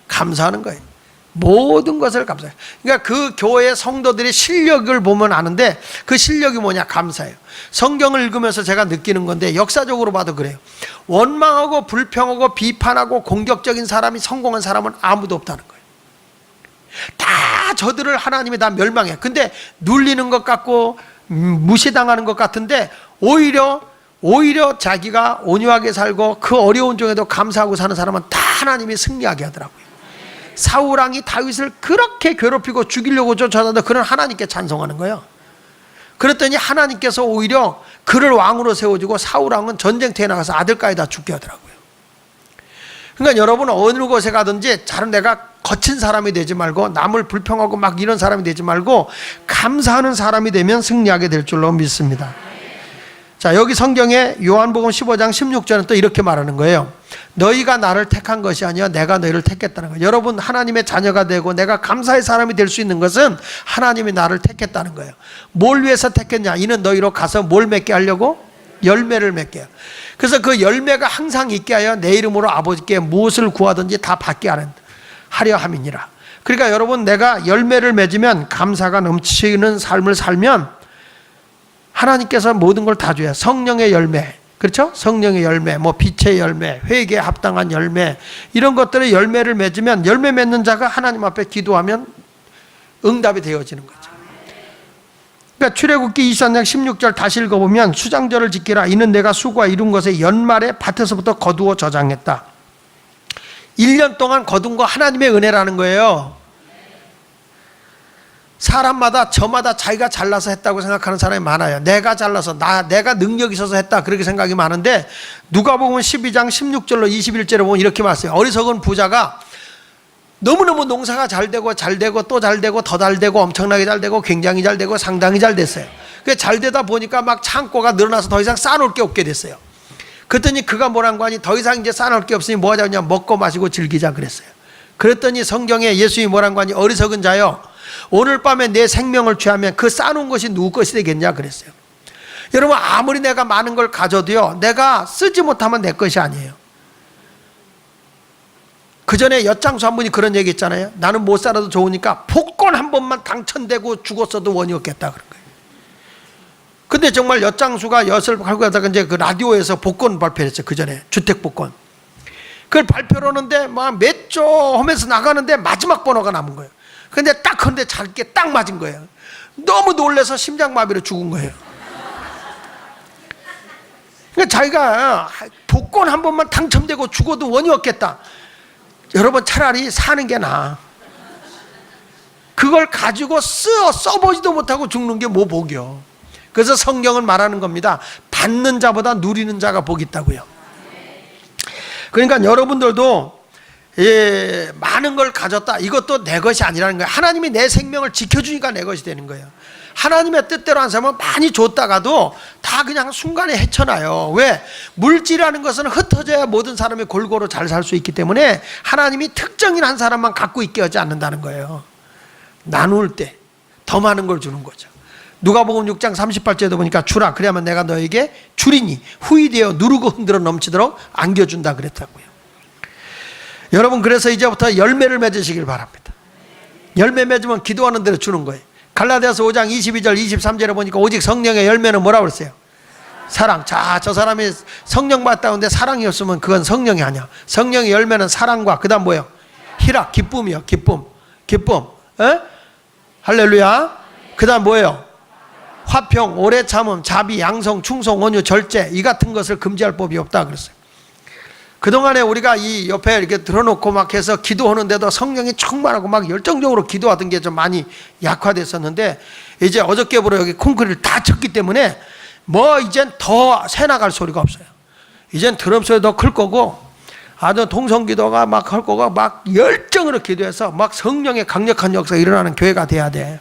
A: 감사하는 거예요. 모든 것을 감사해요. 그러니까 그 교회 성도들의 실력을 보면 아는데 그 실력이 뭐냐? 감사해요. 성경을 읽으면서 제가 느끼는 건데 역사적으로 봐도 그래요. 원망하고 불평하고 비판하고 공격적인 사람이 성공한 사람은 아무도 없다는 거예요. 다 저들을 하나님이 다 멸망해. 근데 눌리는 것 같고 무시당하는 것 같은데 오히려 자기가 온유하게 살고 그 어려운 중에도 감사하고 사는 사람은 다 하나님이 승리하게 하더라고요. 사울왕이 다윗을 그렇게 괴롭히고 죽이려고 쫓아다도 그는 하나님께 찬송하는 거예요. 그랬더니 하나님께서 오히려 그를 왕으로 세워주고 사울왕은 전쟁터에 나가서 아들까지 다 죽게 하더라고요. 그러니까 여러분은 어느 곳에 가든지 다른 내가 거친 사람이 되지 말고 남을 불평하고 막 이런 사람이 되지 말고 감사하는 사람이 되면 승리하게 될 줄로 믿습니다. 자, 여기 성경에 요한복음 15장 16절은 또 이렇게 말하는 거예요. 너희가 나를 택한 것이 아니라 내가 너희를 택했다는 거예요. 여러분 하나님의 자녀가 되고 내가 감사의 사람이 될 수 있는 것은 하나님이 나를 택했다는 거예요. 뭘 위해서 택했냐? 이는 너희로 가서 뭘 맺게 하려고? 열매를 맺게 해요. 그래서 그 열매가 항상 있게 하여 내 이름으로 아버지께 무엇을 구하든지 다 받게 하려 함이니라. 그러니까 여러분 내가 열매를 맺으면 감사가 넘치는 삶을 살면 하나님께서 모든 걸 다 줘요. 성령의 열매, 그렇죠? 성령의 열매, 뭐 빛의 열매, 회개에 합당한 열매, 이런 것들의 열매를 맺으면 열매 맺는 자가 하나님 앞에 기도하면 응답이 되어지는 거죠. 그러니까 출애굽기 24장 16절 다시 읽어보면 수장절을 지키라. 이는 내가 수고와 이룬 것에 연말에 밭에서부터 거두어 저장했다. 1년 동안 거둔 거 하나님의 은혜라는 거예요. 사람마다 저마다 자기가 잘나서 했다고 생각하는 사람이 많아요. 내가 잘나서 내가 능력이 있어서 했다 그렇게 생각이 많은데 누가복음 12장 16절로 21절에 보면 이렇게 말씀해요. 어리석은 부자가 너무너무 농사가 잘되고 또 잘되고 더 잘되고 엄청나게 잘되고 굉장히 잘되고 상당히 잘 됐어요. 그 잘되다 보니까 막 창고가 늘어나서 더 이상 쌓아놓을 게 없게 됐어요. 그랬더니 그가 뭐란 거 아니 더 이상 이제 쌓아놓을 게 없으니 뭐 하자냐 먹고 마시고 즐기자 그랬어요. 그랬더니 성경에 예수님이 뭐란 거 아니 어리석은 자여 오늘 밤에 내 생명을 취하면 그 쌓아놓은 것이 누구 것이 되겠냐 그랬어요. 여러분 아무리 내가 많은 걸 가져도요 내가 쓰지 못하면 내 것이 아니에요. 그 전에 엿장수 한 분이 그런 얘기 했잖아요. 나는 못 살아도 좋으니까 복권 한 번만 당첨되고 죽었어도 원이 없겠다 그런 거예요. 근데 정말 엿장수가 엿을 팔고 하다가 이제 그 라디오에서 복권 발표를 했어요. 그 전에 주택복권. 그걸 발표를 하는데 막 몇 조 하면서 나가는데 마지막 번호가 남은 거예요. 근데 딱 그런데 자기께 딱 맞은 거예요. 너무 놀라서 심장마비로 죽은 거예요. 그러니까 자기가 복권 한 번만 당첨되고 죽어도 원이 없겠다. 여러분 차라리 사는 게 나아. 그걸 가지고 써보지도 못하고 죽는 게 뭐 복이요. 그래서 성경은 말하는 겁니다. 받는 자보다 누리는 자가 복이 있다고요. 그러니까 여러분들도 많은 걸 가졌다. 이것도 내 것이 아니라는 거예요. 하나님이 내 생명을 지켜주니까 내 것이 되는 거예요. 하나님의 뜻대로 한 사람은 많이 줬다가도 다 그냥 순간에 헤쳐나요. 왜? 물질이라는 것은 흩어져야 모든 사람이 골고루 잘 살 수 있기 때문에 하나님이 특정인 한 사람만 갖고 있게 하지 않는다는 거예요. 나눌 때 더 많은 걸 주는 거죠. 누가복음 6장 38절에도 보니까 주라 그래야만 내가 너에게 주리니 후히 되어 누르고 흔들어 넘치도록 안겨준다 그랬다고요. 여러분 그래서 이제부터 열매를 맺으시길 바랍니다. 열매 맺으면 기도하는 대로 주는 거예요. 갈라디아서 5장 22절 23절에 보니까 오직 성령의 열매는 뭐라고 그랬어요? 사랑. 자, 저 사람이 성령 받다는데 사랑이 없으면 그건 성령이 아니야. 성령의 열매는 사랑과 그 다음 뭐예요? 희락, 기쁨이요. 기쁨. 에? 할렐루야. 그 다음 뭐예요? 화평, 오래 참음, 자비, 양성, 충성, 온유, 절제 이 같은 것을 금지할 법이 없다 그랬어요. 그동안에 우리가 이 옆에 이렇게 들어놓고 막 해서 기도하는데도 성령이 충만하고 막 열정적으로 기도하던 게 좀 많이 약화됐었는데 이제 어저께부로 여기 콘크리트를 다 쳤기 때문에 뭐 이젠 더 새나갈 소리가 없어요. 이젠 드럼 소리 더 클 거고 아주 통성기도가 막 할 거가 막 열정으로 기도해서 막 성령의 강력한 역사가 일어나는 교회가 돼야 돼.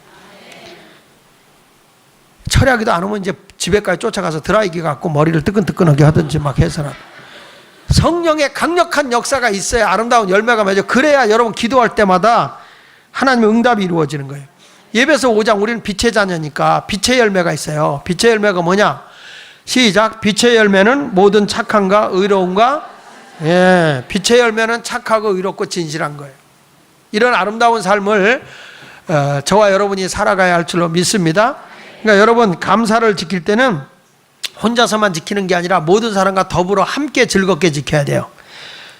A: 철야기도 안 오면 이제 집에까지 쫓아가서 드라이기 갖고 머리를 뜨끈뜨끈하게 하든지 막 해서라도 성령의 강력한 역사가 있어야 아름다운 열매가 맺어. 그래야 여러분 기도할 때마다 하나님의 응답이 이루어지는 거예요. 예배서 5장 우리는 빛의 자녀니까 빛의 열매가 있어요. 빛의 열매가 뭐냐? 시작. 빛의 열매는 모든 착함과 의로움과, 예, 빛의 열매는 착하고 의롭고 진실한 거예요. 이런 아름다운 삶을 저와 여러분이 살아가야 할 줄로 믿습니다. 그러니까 여러분 감사를 지킬 때는 혼자서만 지키는 게 아니라 모든 사람과 더불어 함께 즐겁게 지켜야 돼요.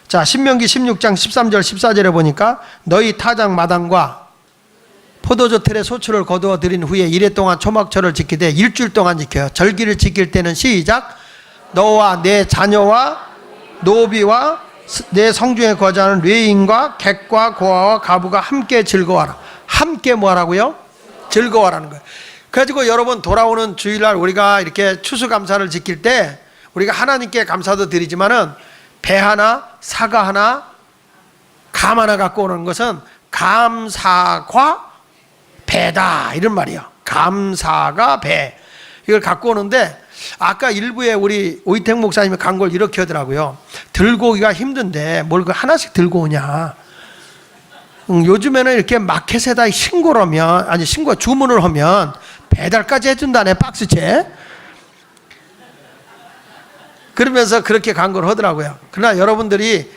A: 자, 신명기 16장 13절 14절에 보니까 너희 타작 마당과 포도주 틀에 소출을 거두어 드린 후에 이래 동안 초막절을 지키되 일주일 동안 지켜요. 절기를 지킬 때는 시작. 너와 내 자녀와 노비와 내 성중에 거주하는 레위인과 객과 고아와 가부가 함께 즐거워하라. 함께 뭐 하라고요? 즐거워하라는 거예요. 그래가지고 여러분 돌아오는 주일날 우리가 이렇게 추수감사를 지킬 때 우리가 하나님께 감사도 드리지만은 배 하나, 사과 하나, 감 하나 갖고 오는 것은 감사과 배다 이런 말이에요. 감사가 배. 이걸 갖고 오는데 아까 일부에 우리 오이택 목사님이 간 걸 이렇게 하더라고요. 들고 오기가 힘든데 뭘 그 하나씩 들고 오냐. 요즘에는 이렇게 마켓에다 신고를 하면, 아니 신고 주문을 하면 배달까지 해준다네, 박스째. 그러면서 그렇게 간 걸 하더라고요. 그러나 여러분들이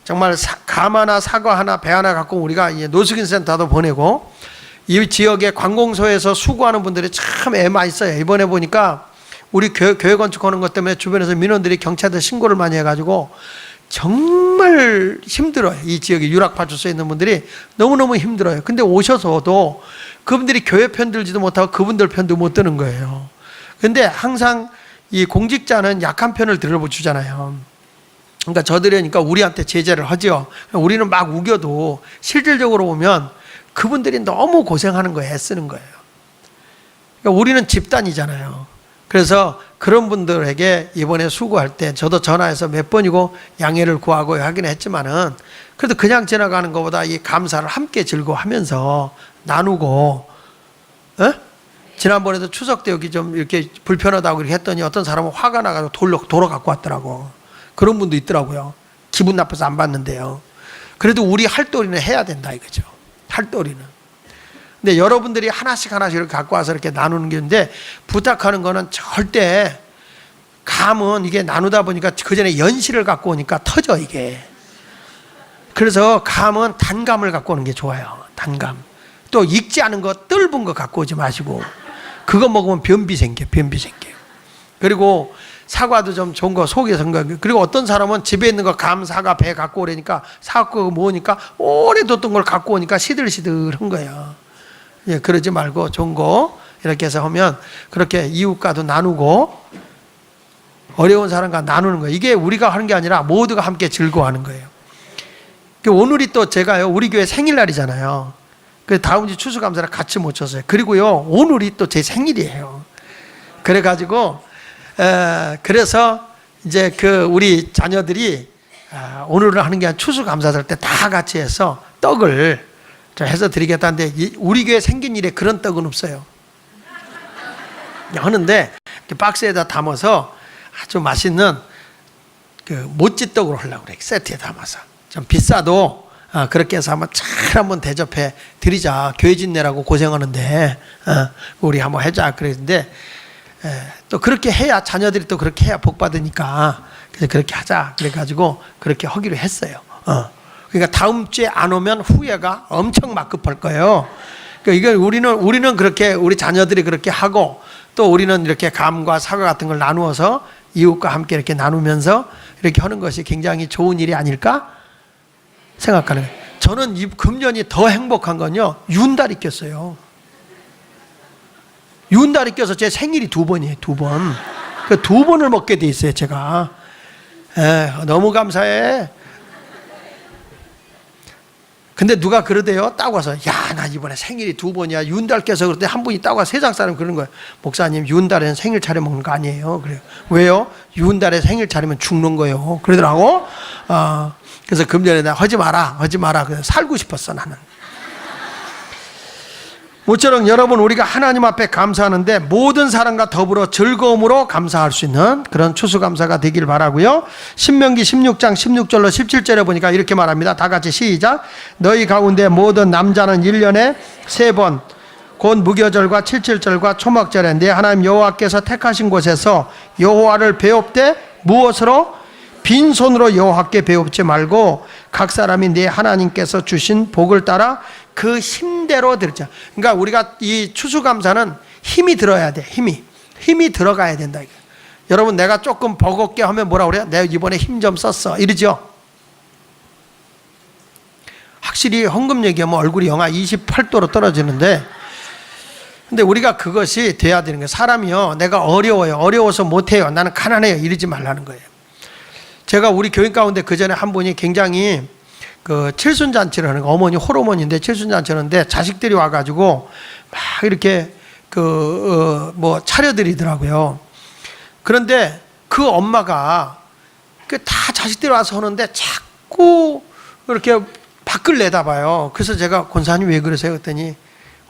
A: 정말 감 하나, 사과 하나, 배 하나 갖고 우리가 노숙인 센터도 보내고 이 지역의 관공서에서 수고하는 분들이 참 애 많이 써요. 이번에 보니까 우리 교회 건축하는 것 때문에 주변에서 민원들이 경찰한테 신고를 많이 해가지고 정말 힘들어요. 이 지역에 유락파출소에 있는 분들이 너무너무 힘들어요. 근데 오셔서도 그분들이 교회 편 들지도 못하고 그분들 편도 못 드는 거예요. 근데 항상 이 공직자는 약한 편을 들어주잖아요. 그러니까 저들이니까 우리한테 제재를 하죠. 우리는 막 우겨도 실질적으로 보면 그분들이 너무 고생하는 거예요. 애쓰는 거예요. 그러니까 우리는 집단이잖아요. 그래서 그런 분들에게 이번에 수고할 때 저도 전화해서 몇 번이고 양해를 구하고 하긴 했지만은 그래도 그냥 지나가는 것보다 이 감사를 함께 즐거워하면서 나누고, 지난번에도 추석 때 여기 좀 이렇게 불편하다고 이렇게 했더니 어떤 사람은 화가 나가지고 도로 갖고 왔더라고. 그런 분도 있더라고요. 기분 나빠서 안 받는데요. 그래도 우리 할도리는 해야 된다 이거죠. 할도리는. 근데 여러분들이 하나씩 이렇게 갖고 와서 이렇게 나누는 게 있는데 부탁하는 거는 절대 감은 이게 나누다 보니까 그 전에 연실을 갖고 오니까 터져 이게. 그래서 감은 단감을 갖고 오는 게 좋아요. 단감. 또 익지 않은 거 뜰분 거 갖고 오지 마시고 그거 먹으면 변비 생겨요. 그리고 사과도 좀 좋은 거 속에 선 거. 그리고 어떤 사람은 집에 있는 거 감, 사과, 배 갖고 오려니까 사갖고 모으니까 오래 뒀던 걸 갖고 오니까 시들시들한 거예요. 예, 그러지 말고 좋은 거 이렇게 해서 하면 그렇게 이웃과도 나누고 어려운 사람과 나누는 거예요. 이게 우리가 하는 게 아니라 모두가 함께 즐거워하는 거예요. 오늘이 또 제가요 우리 교회 생일날이잖아요. 그래서 다음 주 추수감사를 같이 모쳤어요. 그리고요 오늘이 또 제 생일이에요. 그래가지고 그래서 이제 그 우리 자녀들이 오늘은 하는 게 아니라 추수감사절 때 다 같이 해서 떡을 해서 드리겠다는데 우리 교회 생긴 일에 그런 떡은 없어요. 하는데 박스에다 담아서 아주 맛있는 그 모찌떡으로 하려고 그래. 세트에 담아서 좀 비싸도 그렇게 해서 한번 잘 한번 대접해 드리자. 교회 짓내라고 고생하는데 우리 한번 해자 그랬는데 또 그렇게 해야 자녀들이 또 그렇게 해야 복 받으니까 그래서 그렇게 하자 그래가지고 그렇게 하기로 했어요. 그러니까 다음 주에 안 오면 후회가 엄청 막급할 거예요. 그러니까 이거 우리는 그렇게 우리 자녀들이 그렇게 하고 또 우리는 이렇게 감과 사과 같은 걸 나누어서 이웃과 함께 이렇게 나누면서 이렇게 하는 것이 굉장히 좋은 일이 아닐까 생각하는 거예요. 저는 이 금년이 더 행복한 건요 윤달이 꼈어요. 윤달이 껴서 제 생일이 2번이에요. 2번. 그 2번을 먹게 돼 있어요. 제가. 너무 감사해. 근데 누가 그러대요. 딱 와서 야, 나 이번에 생일이 2번이야. 윤달 껴서 그럴 때 한 분이 딱 와서 세상 사람 그러는 거예요. 목사님 윤달에는 생일 차려 먹는 거 아니에요. 그래요. 왜요? 윤달에 생일 차리면 죽는 거예요. 그러더라고. 그래서 금년에 나 하지 마라. 그래서 살고 싶었어, 나는. 모처럼 여러분, 우리가 하나님 앞에 감사하는데 모든 사람과 더불어 즐거움으로 감사할 수 있는 그런 추수감사가 되길 바라고요. 신명기 16장 16절로 17절에 보니까 이렇게 말합니다. 다 같이 시작. 너희 가운데 모든 남자는 1년에 3번 곧 무교절과 칠칠절과 초막절에 내 하나님 여호와께서 택하신 곳에서 여호와를 배웁되 무엇으로? 빈손으로 여호와께 배웁지 말고 각 사람이 내 하나님께서 주신 복을 따라 그 힘대로 드리자. 그러니까 우리가 이 추수감사는 힘이 들어야 돼. 힘이 들어가야 된다. 여러분, 내가 조금 버겁게 하면 뭐라 그래요? 내가 이번에 힘 좀 썼어 이러죠. 확실히 헌금 얘기하면 얼굴이 영하 28도로 떨어지는데, 근데 우리가 그것이 돼야 되는 거예요. 사람이요, 내가 어려워서 못해요, 나는 가난해요 이러지 말라는 거예요. 제가 우리 교인 가운데 그 전에 한 분이 굉장히 그 칠순잔치를 하는 거, 어머니 홀어머니인데 칠순잔치를 하는데 자식들이 와가지고 막 이렇게 뭐 차려드리더라고요. 그런데 그 엄마가 다 자식들이 와서 하는데 자꾸 이렇게 밖을 내다봐요. 그래서 제가 권사님 왜 그러세요? 그랬더니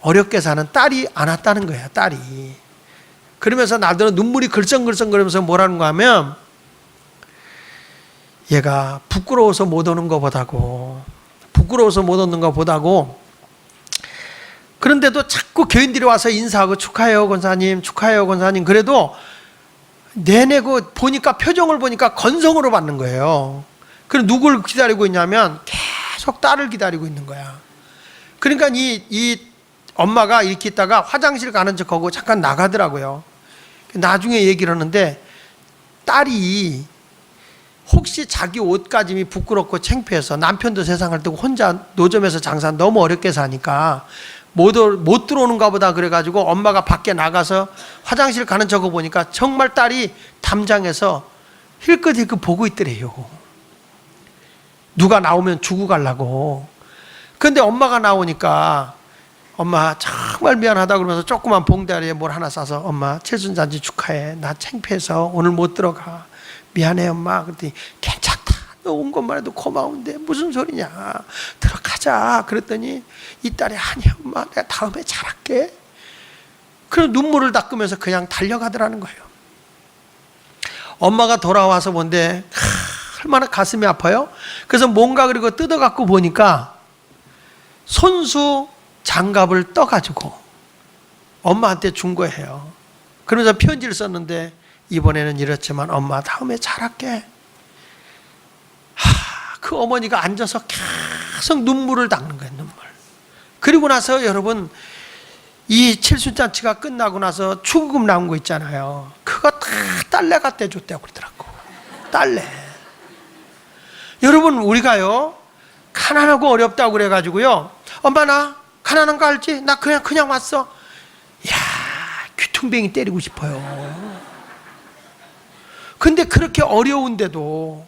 A: 어렵게 사는 딸이 안 왔다는 거예요, 딸이. 그러면서 나들은 눈물이 글썽글썽 거리면서 뭐라는 거 하면, 얘가 부끄러워서 못 오는 것보다고, 그런데도 자꾸 교인들이 와서 인사하고 축하해요 권사님, 그래도 내내고 보니까, 표정을 보니까 건성으로 받는 거예요. 그럼 누굴 기다리고 있냐면 계속 딸을 기다리고 있는 거야. 그러니까 이 엄마가 이렇게 있다가 화장실 가는 척하고 잠깐 나가더라고요. 나중에 얘기를 하는데, 딸이 혹시 자기 옷가짐이 부끄럽고 창피해서 남편도 세상을 두고 혼자 노점에서 장사 너무 어렵게 사니까 못 들어오는가 보다 그래가지고 엄마가 밖에 나가서 화장실 가는 척하고 보니까 정말 딸이 담장에서 힐끗힐끗 보고 있더래요. 누가 나오면 주고 가려고. 근데 엄마가 나오니까 엄마 정말 미안하다 그러면서 조그만 봉다리에 뭘 하나 싸서, 엄마 칠순잔치 축하해, 나 창피해서 오늘 못 들어가, 미안해 엄마. 그랬더니 괜찮다, 너 온 것만 해도 고마운데 무슨 소리냐, 들어가자. 그랬더니 이 딸이, 아니야 엄마, 내가 다음에 잘할게. 그래서 눈물을 닦으면서 그냥 달려가더라는 거예요. 엄마가 돌아와서 본데 얼마나 가슴이 아파요. 그래서 뭔가 그리고 뜯어갖고 보니까 손수 장갑을 떠가지고 엄마한테 준 거예요. 그러면서 편지를 썼는데, 이번에는 이렇지만 엄마 다음에 잘할게. 그 어머니가 앉아서 계속 눈물을 닦는 거예요, 눈물. 그리고 나서 여러분, 이 칠순잔치가 끝나고 나서 축의금 나온 거 있잖아요. 그거 다 딸내가 떼줬다고 그러더라고. 딸내. 여러분, 우리가요 가난하고 어렵다고 그래가지고요, 엄마 나 가난한 거 알지? 나 그냥 왔어. 야, 귀퉁뱅이 때리고 싶어요. 근데 그렇게 어려운데도,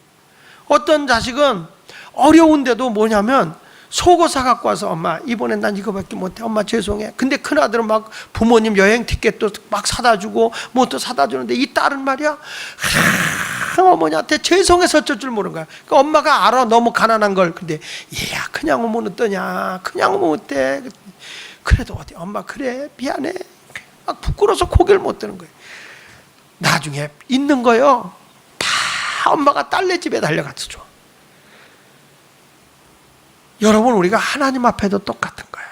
A: 어떤 자식은 어려운데도 뭐냐면 속옷 사갖고 와서, 엄마 이번엔 난 이거밖에 못해, 엄마 죄송해. 근데 큰아들은 막 부모님 여행 티켓도 막 사다 주고 뭐 또 사다 주는데, 이 딸은 말이야 어머니한테 죄송해서 어쩔 줄 모르는 거야. 그러니까 엄마가 알아, 너무 가난한 걸. 근데 얘야 그냥 오면 어떠냐, 그냥 오면 어때. 그래도 어디, 엄마 그래 미안해, 막 부끄러워서 고개를 못 드는 거예요. 나중에 있는 거요 다 엄마가 딸네 집에 달려가서 줘. 여러분, 우리가 하나님 앞에도 똑같은 거야.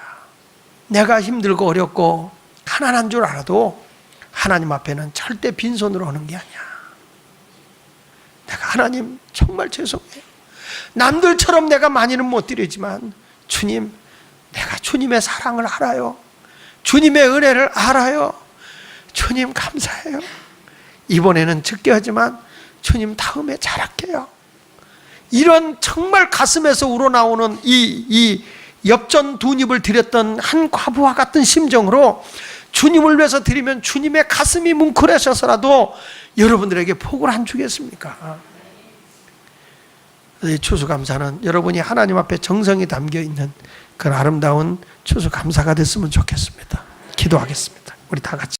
A: 내가 힘들고 어렵고 가난한 줄 알아도 하나님 앞에는 절대 빈손으로 오는 게 아니야. 내가 하나님 정말 죄송해요, 남들처럼 내가 많이는 못 드리지만 주님, 내가 주님의 사랑을 알아요, 주님의 은혜를 알아요, 주님 감사해요, 이번에는 적게 하지만 주님 다음에 잘할게요. 이런 정말 가슴에서 우러나오는 이 엽전 두 입을 드렸던 한 과부와 같은 심정으로 주님을 위해서 드리면 주님의 가슴이 뭉클해져서라도 여러분들에게 복을 안 주겠습니까? 이 추수감사는 여러분이 하나님 앞에 정성이 담겨있는 그런 아름다운 추수감사가 됐으면 좋겠습니다. 기도하겠습니다. 우리 다 같이.